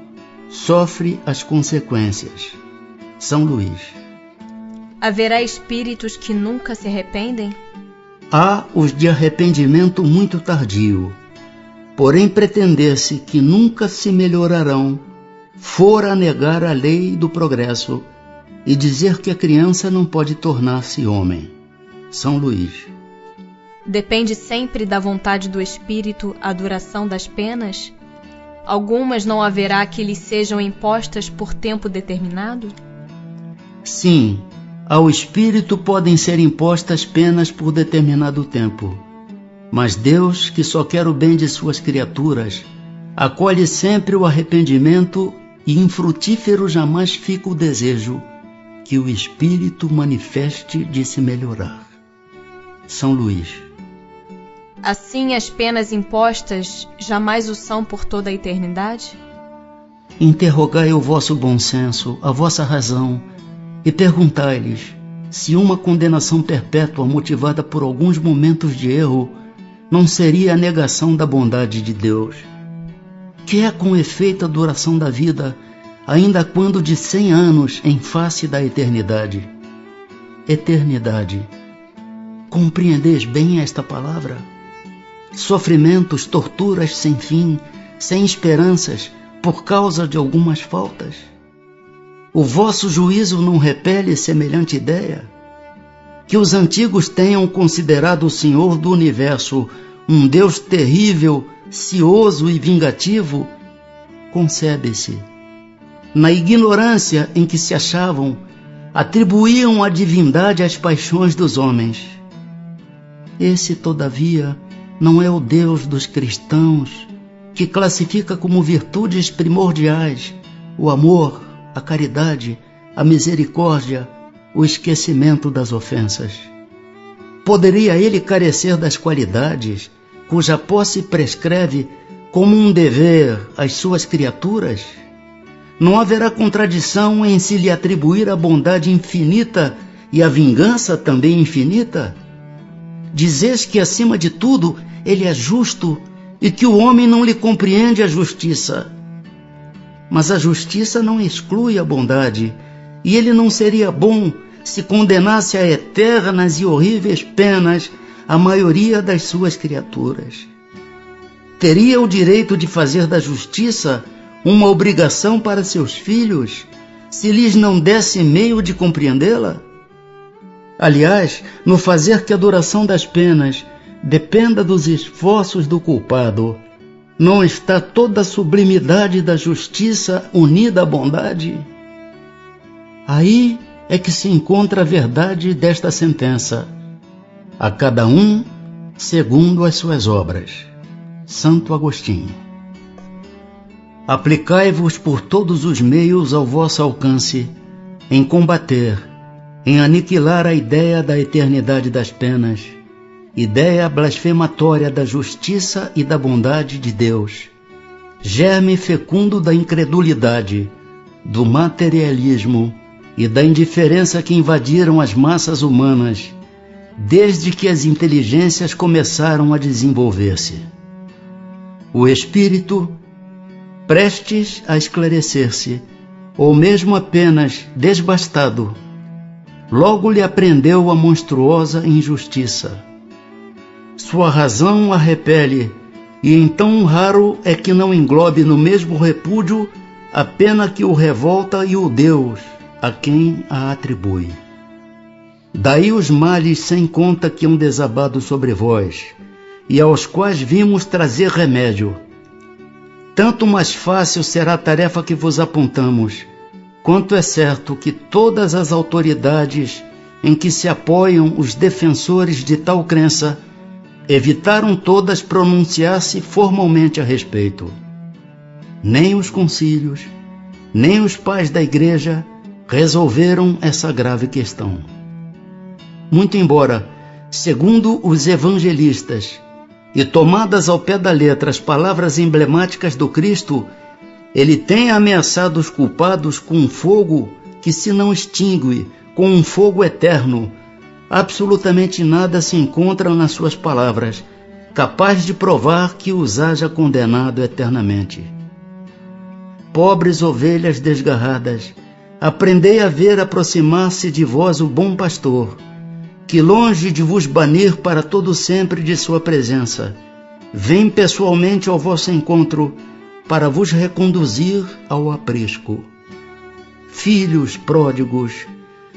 sofre as consequências. São Luís. Haverá espíritos que nunca se arrependem? Há os de arrependimento muito tardio, porém pretender-se que nunca se melhorarão, fora negar a lei do progresso e dizer que a criança não pode tornar-se homem. São Luís. Depende sempre da vontade do espírito a duração das penas? Algumas não haverá que lhes sejam impostas por tempo determinado? Sim, ao espírito podem ser impostas penas por determinado tempo. Mas Deus, que só quer o bem de suas criaturas, acolhe sempre o arrependimento e infrutífero jamais fica o desejo que o espírito manifeste de se melhorar. São Luís. Assim, as penas impostas jamais o são por toda a eternidade? Interrogai o vosso bom senso, a vossa razão, e perguntai-lhes se uma condenação perpétua motivada por alguns momentos de erro não seria a negação da bondade de Deus, que é com efeito a duração da vida, ainda quando de 100 anos em face da eternidade. Eternidade. Compreendeis bem esta palavra? Sofrimentos, torturas sem fim, sem esperanças, por causa de algumas faltas. O vosso juízo não repele semelhante ideia? Que os antigos tenham considerado o Senhor do Universo um Deus terrível, cioso e vingativo, concebe-se. Na ignorância em que se achavam, atribuíam a divindade às paixões dos homens. Esse, todavia, não é o Deus dos cristãos, que classifica como virtudes primordiais o amor, a caridade, a misericórdia, o esquecimento das ofensas. Poderia ele carecer das qualidades cuja posse prescreve como um dever às suas criaturas? Não haverá contradição em se lhe atribuir a bondade infinita e a vingança também infinita? Dizes que, acima de tudo, ele é justo e que o homem não lhe compreende a justiça. Mas a justiça não exclui a bondade, e ele não seria bom se condenasse a eternas e horríveis penas a maioria das suas criaturas. Teria o direito de fazer da justiça uma obrigação para seus filhos, se lhes não desse meio de compreendê-la? Aliás, no fazer que a duração das penas dependa dos esforços do culpado, não está toda a sublimidade da justiça unida à bondade? Aí é que se encontra a verdade desta sentença: a cada um segundo as suas obras. Santo Agostinho. Aplicai-vos por todos os meios ao vosso alcance em combater, em aniquilar a ideia da eternidade das penas, ideia blasfematória da justiça e da bondade de Deus, germe fecundo da incredulidade, do materialismo e da indiferença que invadiram as massas humanas desde que as inteligências começaram a desenvolver-se. O espírito, prestes a esclarecer-se, ou mesmo apenas desbastado, logo lhe aprendeu a monstruosa injustiça. Sua razão a repele, e então raro é que não englobe no mesmo repúdio a pena que o revolta e o Deus a quem a atribui. Daí os males sem conta que hão desabado sobre vós, e aos quais vimos trazer remédio. Tanto mais fácil será a tarefa que vos apontamos, quanto é certo que todas as autoridades em que se apoiam os defensores de tal crença evitaram todas pronunciar-se formalmente a respeito. Nem os concílios, nem os pais da Igreja resolveram essa grave questão. Muito embora, segundo os evangelistas, e tomadas ao pé da letra as palavras emblemáticas do Cristo, ele tenha ameaçado os culpados com um fogo que se não extingue, com um fogo eterno, absolutamente nada se encontra nas suas palavras, capaz de provar que os haja condenado eternamente. Pobres ovelhas desgarradas, aprendei a ver aproximar-se de vós o bom pastor, que longe de vos banir para todo sempre de sua presença, vem pessoalmente ao vosso encontro para vos reconduzir ao aprisco. Filhos pródigos,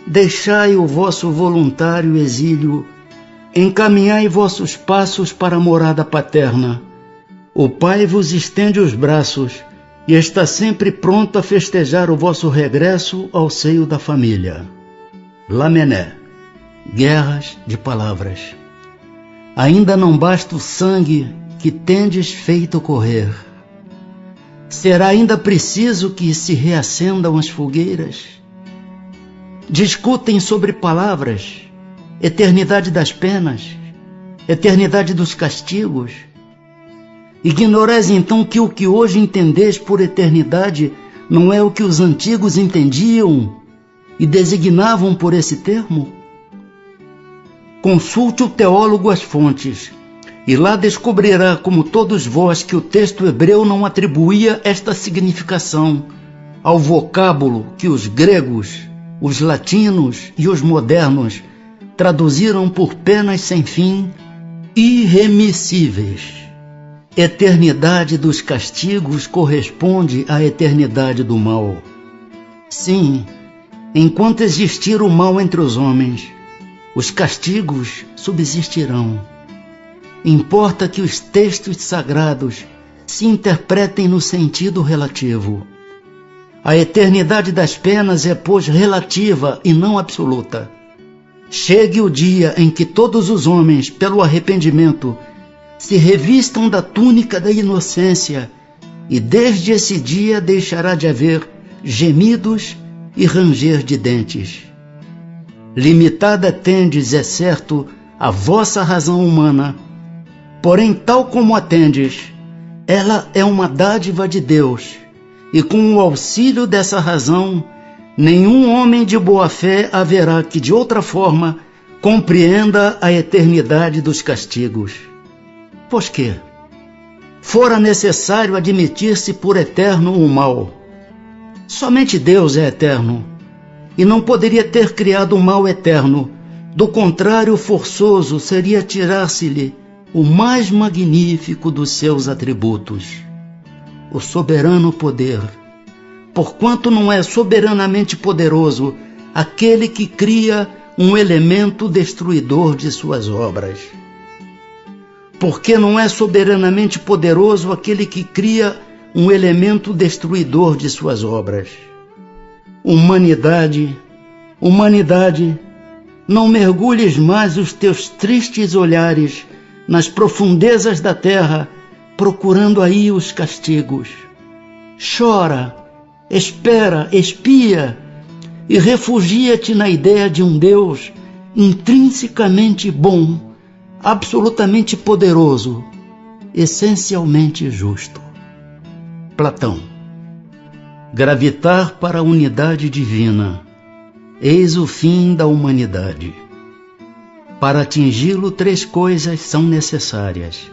deixai o vosso voluntário exílio, encaminhai vossos passos para a morada paterna. O Pai vos estende os braços e está sempre pronto a festejar o vosso regresso ao seio da família. Lamené. Guerras de palavras. Ainda não basta o sangue que tendes feito correr. Será ainda preciso que se reacendam as fogueiras? Discutem sobre palavras, eternidade das penas, eternidade dos castigos. Ignorais então que o que hoje entendeis por eternidade não é o que os antigos entendiam e designavam por esse termo? Consulte o teólogo as fontes, e lá descobrirá, como todos vós, que o texto hebreu não atribuía esta significação ao vocábulo que os gregos, os latinos e os modernos traduziram por penas sem fim, irremissíveis. Eternidade dos castigos corresponde à eternidade do mal. Sim, enquanto existir o mal entre os homens, os castigos subsistirão. Importa que os textos sagrados se interpretem no sentido relativo. A eternidade das penas é, pois, relativa e não absoluta. Chegue o dia em que todos os homens, pelo arrependimento, se revistam da túnica da inocência, e desde esse dia deixará de haver gemidos e ranger de dentes. Limitada tendes, é certo, a vossa razão humana, porém, tal como a tendes, ela é uma dádiva de Deus, e com o auxílio dessa razão, nenhum homem de boa fé haverá que, de outra forma, compreenda a eternidade dos castigos. Pois que fora necessário admitir-se por eterno o mal. Somente Deus é eterno, e não poderia ter criado o mal eterno. Do contrário, forçoso seria tirar-se-lhe o mais magnífico dos seus atributos, o soberano poder, porquanto não é soberanamente poderoso aquele que cria um elemento destruidor de suas obras. Porque não é soberanamente poderoso aquele que cria um elemento destruidor de suas obras. Humanidade, humanidade, não mergulhes mais os teus tristes olhares nas profundezas da terra, procurando aí os castigos. Chora, espera, espia e refugia-te na ideia de um Deus intrinsecamente bom, absolutamente poderoso, essencialmente justo. Platão. Gravitar para a unidade divina, eis o fim da humanidade. Para atingi-lo, 3 coisas são necessárias: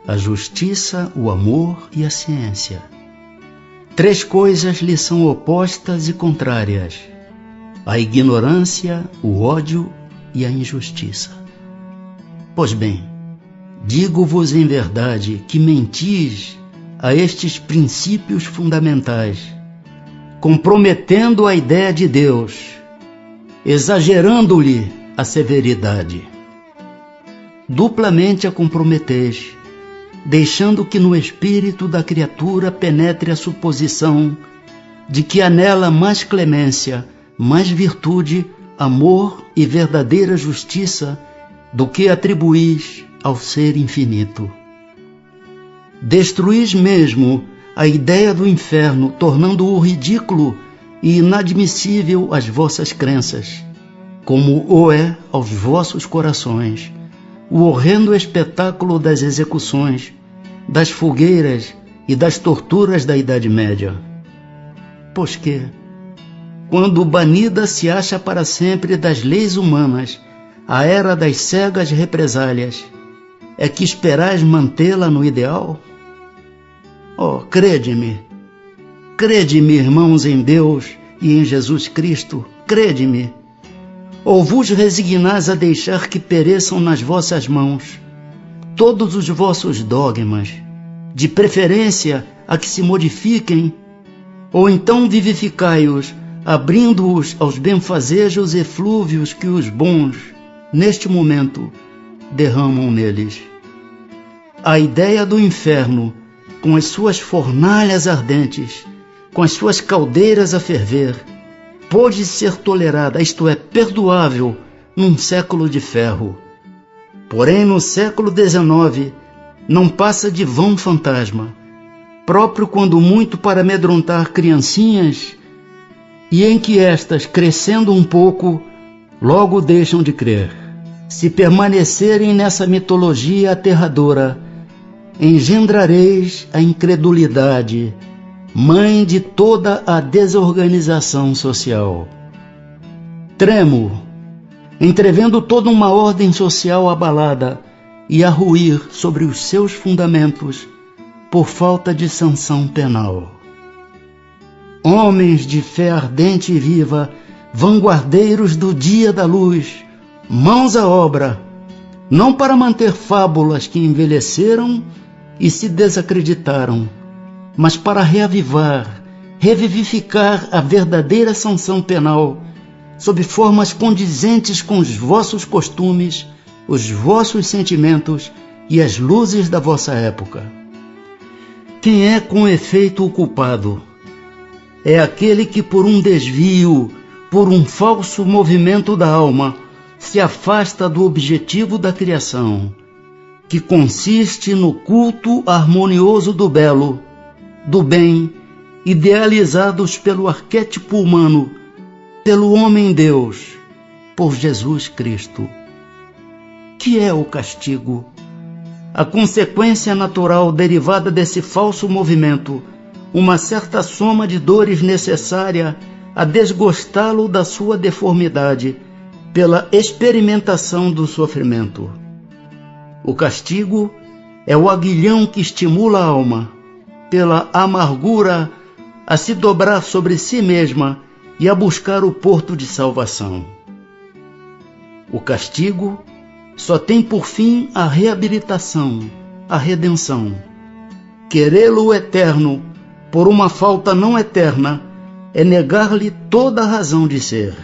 a justiça, o amor e a ciência. 3 coisas lhe são opostas e contrárias: a ignorância, o ódio e a injustiça. Pois bem, digo-vos em verdade que mentis a estes princípios fundamentais, comprometendo a ideia de Deus, exagerando-lhe a severidade. Duplamente a comprometeis, deixando que no espírito da criatura penetre a suposição de que há nela mais clemência, mais virtude, amor e verdadeira justiça do que atribuís ao ser infinito. Destruís mesmo a ideia do inferno, tornando-o ridículo e inadmissível às vossas crenças, como o é aos vossos corações o horrendo espetáculo das execuções, das fogueiras e das torturas da Idade Média. Pois que, quando banida se acha para sempre das leis humanas a era das cegas represálias, é que esperais mantê-la no ideal? Oh, crede-me, irmãos, em Deus e em Jesus Cristo, crede-me. Ou vos resignais a deixar que pereçam nas vossas mãos todos os vossos dogmas, de preferência a que se modifiquem, ou então vivificai-os, abrindo-os aos benfazejos eflúvios que os bons, neste momento, derramam neles. A ideia do inferno, com as suas fornalhas ardentes, com as suas caldeiras a ferver, pôde ser tolerada, isto é, perdoável, num século de ferro. Porém, no século XIX, não passa de vão fantasma, próprio quando muito para amedrontar criancinhas, e em que estas, crescendo um pouco, logo deixam de crer. Se permanecerem nessa mitologia aterradora, engendrareis a incredulidade, mãe de toda a desorganização social. Tremo, entrevendo toda uma ordem social abalada e a ruir sobre os seus fundamentos por falta de sanção penal. Homens de fé ardente e viva, vanguardeiros do dia da luz, mãos à obra, não para manter fábulas que envelheceram e se desacreditaram, mas para reavivar, revivificar a verdadeira sanção penal sob formas condizentes com os vossos costumes, os vossos sentimentos e as luzes da vossa época. Quem é com efeito o culpado? É aquele que por um desvio, por um falso movimento da alma, se afasta do objetivo da criação, que consiste no culto harmonioso do belo, do bem, idealizados pelo arquétipo humano, pelo homem-Deus, por Jesus Cristo. Que é o castigo? A consequência natural derivada desse falso movimento, uma certa soma de dores necessária a desgostá-lo da sua deformidade, pela experimentação do sofrimento. O castigo é o aguilhão que estimula a alma, pela amargura, a se dobrar sobre si mesma e a buscar o porto de salvação. O castigo só tem por fim a reabilitação, a redenção. Querê-lo eterno por uma falta não eterna é negar-lhe toda a razão de ser.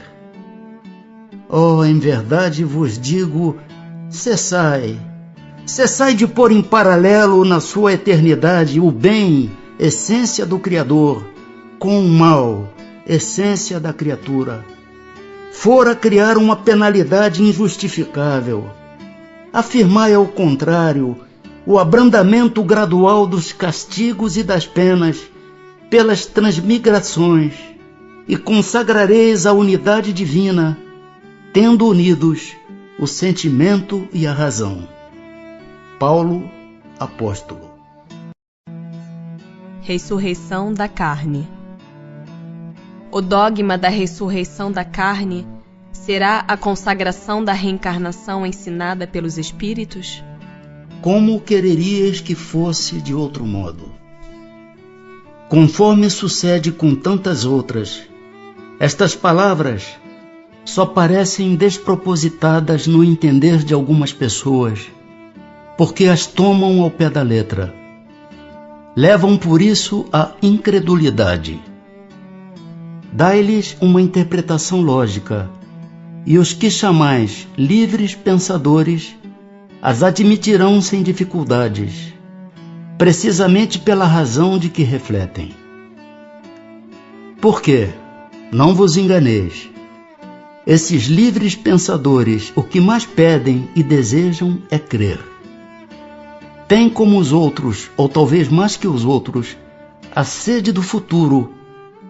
Oh, em verdade vos digo, cessai de pôr em paralelo na sua eternidade o bem, essência do Criador, com o mal, essência da criatura. Fora criar uma penalidade injustificável. Afirmai ao contrário o abrandamento gradual dos castigos e das penas pelas transmigrações, e consagrareis a unidade divina, tendo unidos o sentimento e a razão. Paulo, apóstolo. Ressurreição da carne. O dogma da ressurreição da carne será a consagração da reencarnação ensinada pelos Espíritos? Como quereríeis que fosse de outro modo? Conforme sucede com tantas outras, estas palavras só parecem despropositadas no entender de algumas pessoas, porque as tomam ao pé da letra. Levam por isso à incredulidade. Dai-lhes uma interpretação lógica, e os que chamais livres pensadores as admitirão sem dificuldades, precisamente pela razão de que refletem. Por quê? Não vos enganeis. Esses livres pensadores o que mais pedem e desejam é crer. Têm como os outros, ou talvez mais que os outros, a sede do futuro,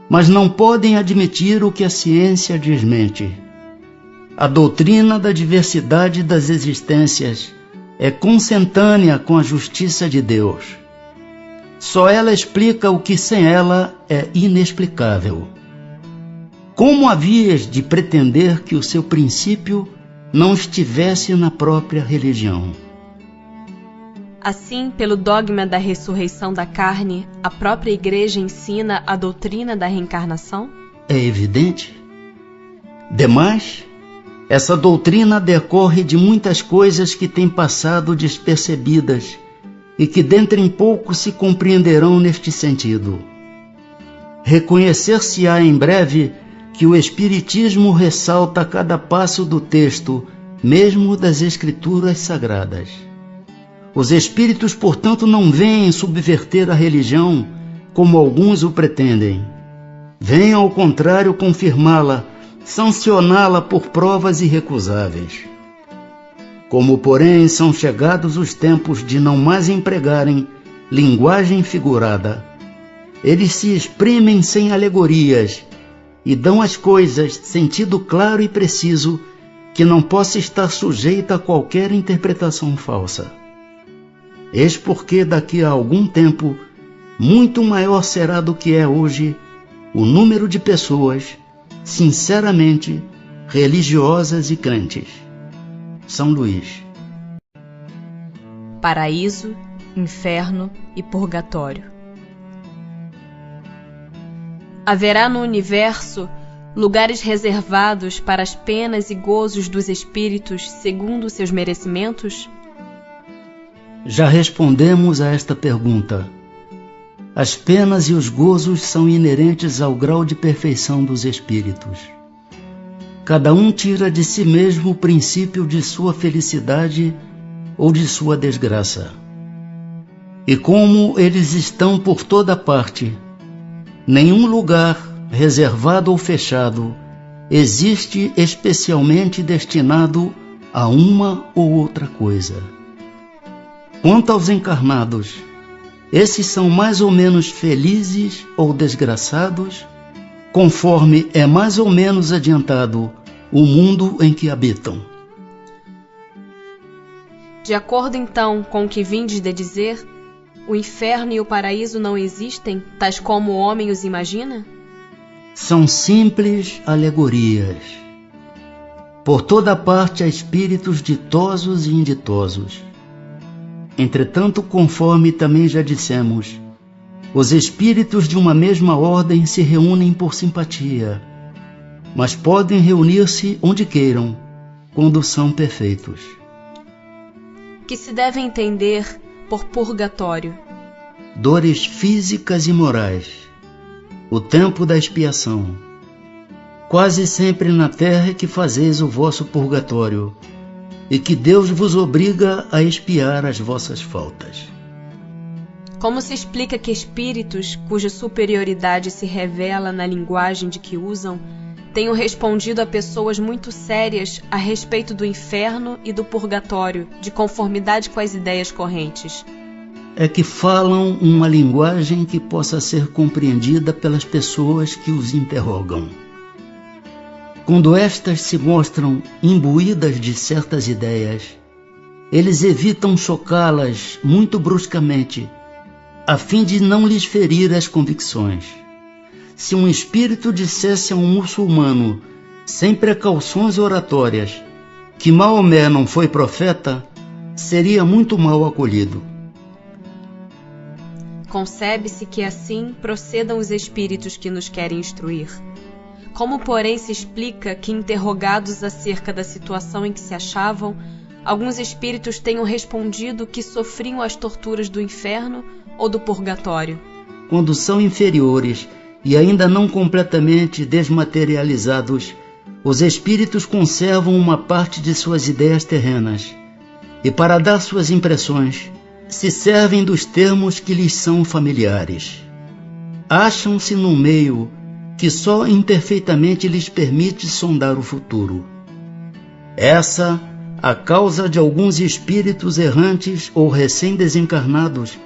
mas não podem admitir o que a ciência desmente. A doutrina da diversidade das existências é consentânea com a justiça de Deus. Só ela explica o que sem ela é inexplicável. Como havias de pretender que o seu princípio não estivesse na própria religião? Assim, pelo dogma da ressurreição da carne, a própria Igreja ensina a doutrina da reencarnação? É evidente. Demais, Essa doutrina decorre de muitas coisas que têm passado despercebidas e que dentre em pouco se compreenderão neste sentido. Reconhecer-se-á em breve que o Espiritismo ressalta a cada passo do texto, mesmo das Escrituras Sagradas. Os Espíritos, portanto, não vêm subverter a religião como alguns o pretendem. Vêm, ao contrário, confirmá-la, sancioná-la por provas irrecusáveis. Como, porém, são chegados os tempos de não mais empregarem linguagem figurada, eles se exprimem sem alegorias e dão às coisas sentido claro e preciso que não possa estar sujeita a qualquer interpretação falsa. Eis porque daqui a algum tempo, muito maior será do que é hoje o número de pessoas sinceramente religiosas e crentes. São Luís. Paraíso, inferno e purgatório. Haverá no universo lugares reservados para as penas e gozos dos espíritos segundo seus merecimentos? Já respondemos a esta pergunta. As penas e os gozos são inerentes ao grau de perfeição dos espíritos. Cada um tira de si mesmo o princípio de sua felicidade ou de sua desgraça. E como eles estão por toda parte, nenhum lugar, reservado ou fechado, existe especialmente destinado a uma ou outra coisa. Quanto aos encarnados, esses são mais ou menos felizes ou desgraçados, conforme é mais ou menos adiantado o mundo em que habitam. De acordo então com o que vindes de dizer, o inferno e o paraíso não existem, tais como o homem os imagina? São simples alegorias. Por toda parte há espíritos ditosos e inditosos. Entretanto, conforme também já dissemos, os espíritos de uma mesma ordem se reúnem por simpatia, mas podem reunir-se onde queiram, quando são perfeitos. Que se deve entender por purgatório? Dores físicas e morais, o tempo da expiação. Quase sempre na terra é que fazeis o vosso purgatório, e que Deus vos obriga a expiar as vossas faltas. Como se explica que espíritos, cuja superioridade se revela na linguagem de que usam, tenham respondido a pessoas muito sérias a respeito do inferno e do purgatório, de conformidade com as ideias correntes? É que falam uma linguagem que possa ser compreendida pelas pessoas que os interrogam. Quando estas se mostram imbuídas de certas ideias, eles evitam chocá-las muito bruscamente, a fim de não lhes ferir as convicções. Se um espírito dissesse a um muçulmano, sem precauções oratórias, que Maomé não foi profeta, seria muito mal acolhido. Concebe-se que assim procedam os espíritos que nos querem instruir. Como, porém, se explica que, interrogados acerca da situação em que se achavam, alguns espíritos tenham respondido que sofriam as torturas do inferno ou do purgatório? Quando são inferiores e ainda não completamente desmaterializados, os espíritos conservam uma parte de suas ideias terrenas e, para dar suas impressões, se servem dos termos que lhes são familiares. Acham-se num meio que só imperfeitamente lhes permite sondar o futuro. Essa a causa de alguns espíritos errantes ou recém-desencarnados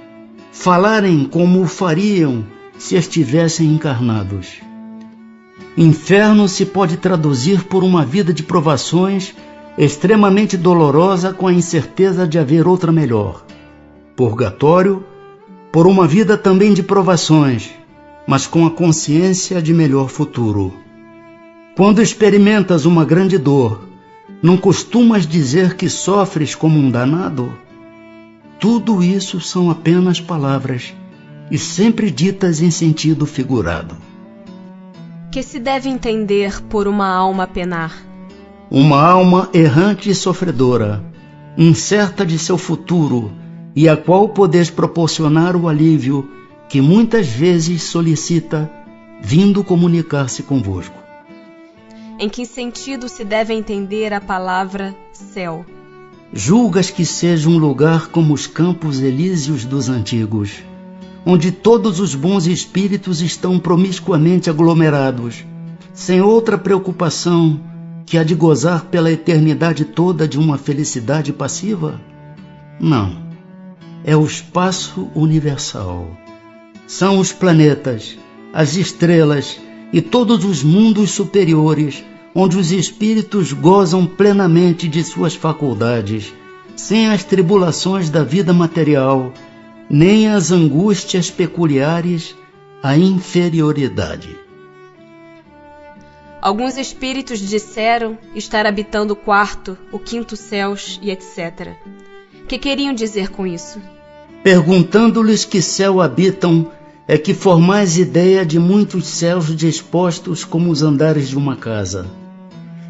falarem como o fariam se estivessem encarnados. Inferno se pode traduzir por uma vida de provações extremamente dolorosa com a incerteza de haver outra melhor. Purgatório, por uma vida também de provações, mas com a consciência de melhor futuro. Quando experimentas uma grande dor, não costumas dizer que sofres como um danado? Tudo isso são apenas palavras, e sempre ditas em sentido figurado. Que se deve entender por uma alma penar? uma alma errante e sofredora, incerta de seu futuro, e a qual podeis proporcionar o alívio que muitas vezes solicita, vindo comunicar-se convosco. Em que sentido se deve entender a palavra céu? Julgas que seja um lugar como os campos elíseos dos antigos, onde todos os bons espíritos estão promiscuamente aglomerados, sem outra preocupação que a de gozar pela eternidade toda de uma felicidade passiva? Não. É o espaço universal. São os planetas, as estrelas e todos os mundos superiores, onde os espíritos gozam plenamente de suas faculdades, sem as tribulações da vida material, nem as angústias peculiares à inferioridade. Alguns espíritos disseram estar habitando o quarto, o quinto céus e etc. Que queriam dizer com isso? Perguntando-lhes que céu habitam, é que formais ideia de muitos céus dispostos como os andares de uma casa.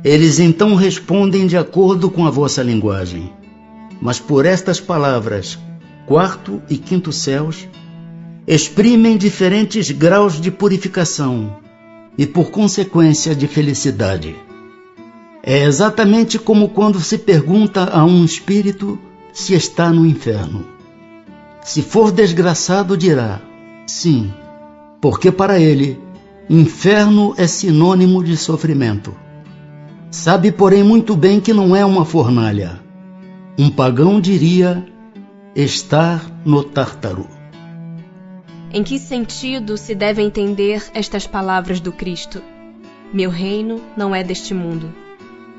Eles então respondem de acordo com a vossa linguagem. Mas por estas palavras, quarto e quinto céus, exprimem diferentes graus de purificação e, por consequência, de felicidade. É exatamente como quando se pergunta a um espírito se está no inferno. Se for desgraçado, dirá, sim, porque para ele, inferno é sinônimo de sofrimento. Sabe, porém, muito bem que não é uma fornalha. Um pagão diria estar no Tártaro. Em que sentido se deve entender estas palavras do Cristo? Meu reino não é deste mundo.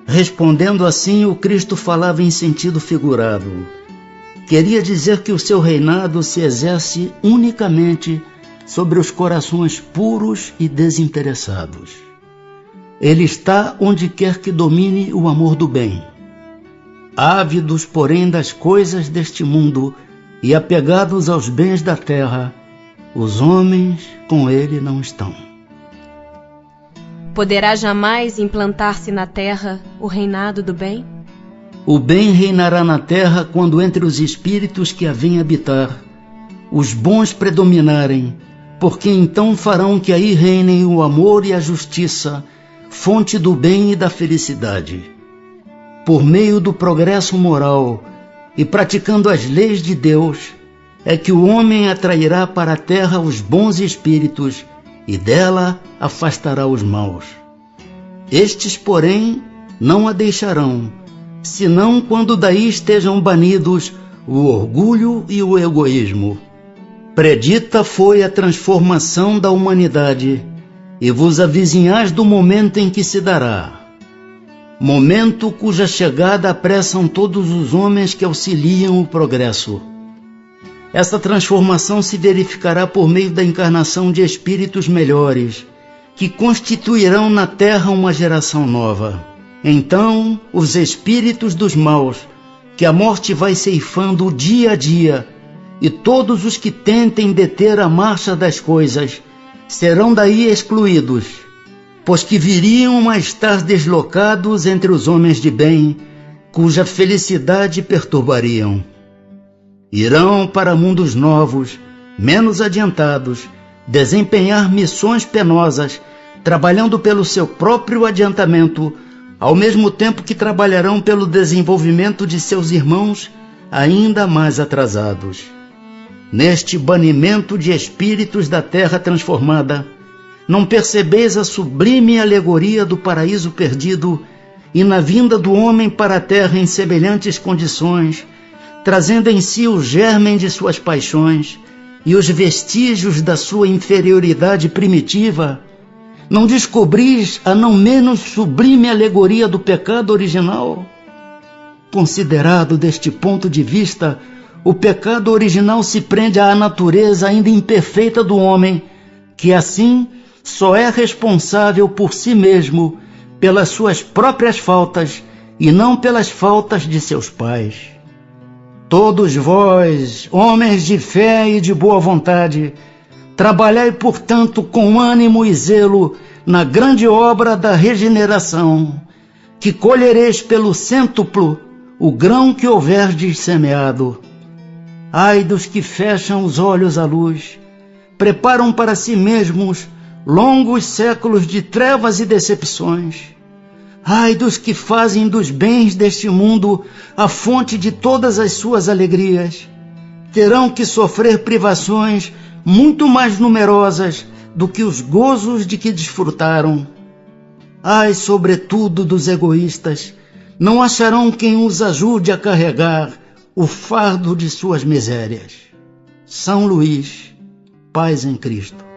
Respondendo assim, o Cristo falava em sentido figurado. Queria dizer que o seu reinado se exerce unicamente sobre os corações puros e desinteressados. Ele está onde quer que domine o amor do bem. Ávidos, porém, das coisas deste mundo e apegados aos bens da terra, os homens com ele não estão. Poderá jamais implantar-se na terra o reinado do bem? O bem reinará na terra quando entre os espíritos que a vêm habitar, os bons predominarem, porque então farão que aí reinem o amor e a justiça, fonte do bem e da felicidade. Por meio do progresso moral e praticando as leis de Deus, é que o homem atrairá para a terra os bons espíritos e dela afastará os maus. Estes, porém, não a deixarão, senão quando daí estejam banidos o orgulho e o egoísmo. Predita foi a transformação da humanidade, e vos avizinhais do momento em que se dará. Momento cuja chegada apressam todos os homens que auxiliam o progresso. Essa transformação se verificará por meio da encarnação de espíritos melhores, que constituirão na terra uma geração nova. Então, os espíritos dos maus, que a morte vai ceifando dia a dia, e todos os que tentem deter a marcha das coisas, serão daí excluídos, pois que viriam a estar deslocados entre os homens de bem, cuja felicidade perturbariam. Irão para mundos novos, menos adiantados, desempenhar missões penosas, trabalhando pelo seu próprio adiantamento, ao mesmo tempo que trabalharão pelo desenvolvimento de seus irmãos ainda mais atrasados. Neste banimento de espíritos da terra transformada, não percebeis a sublime alegoria do paraíso perdido e na vinda do homem para a terra em semelhantes condições, trazendo em si o germen de suas paixões e os vestígios da sua inferioridade primitiva? Não descobris a não menos sublime alegoria do pecado original? Considerado deste ponto de vista, o pecado original se prende à natureza ainda imperfeita do homem, que assim só é responsável por si mesmo, pelas suas próprias faltas e não pelas faltas de seus pais. Todos vós, homens de fé e de boa vontade, trabalhai, portanto, com ânimo e zelo na grande obra da regeneração, que colhereis pelo cêntuplo o grão que houverdes semeado. Ai dos que fecham os olhos à luz, preparam para si mesmos longos séculos de trevas e decepções. Ai dos que fazem dos bens deste mundo a fonte de todas as suas alegrias. Terão que sofrer privações muito mais numerosas do que os gozos de que desfrutaram. Ai, sobretudo, dos egoístas, não acharão quem os ajude a carregar o fardo de suas misérias. São Luís, paz em Cristo.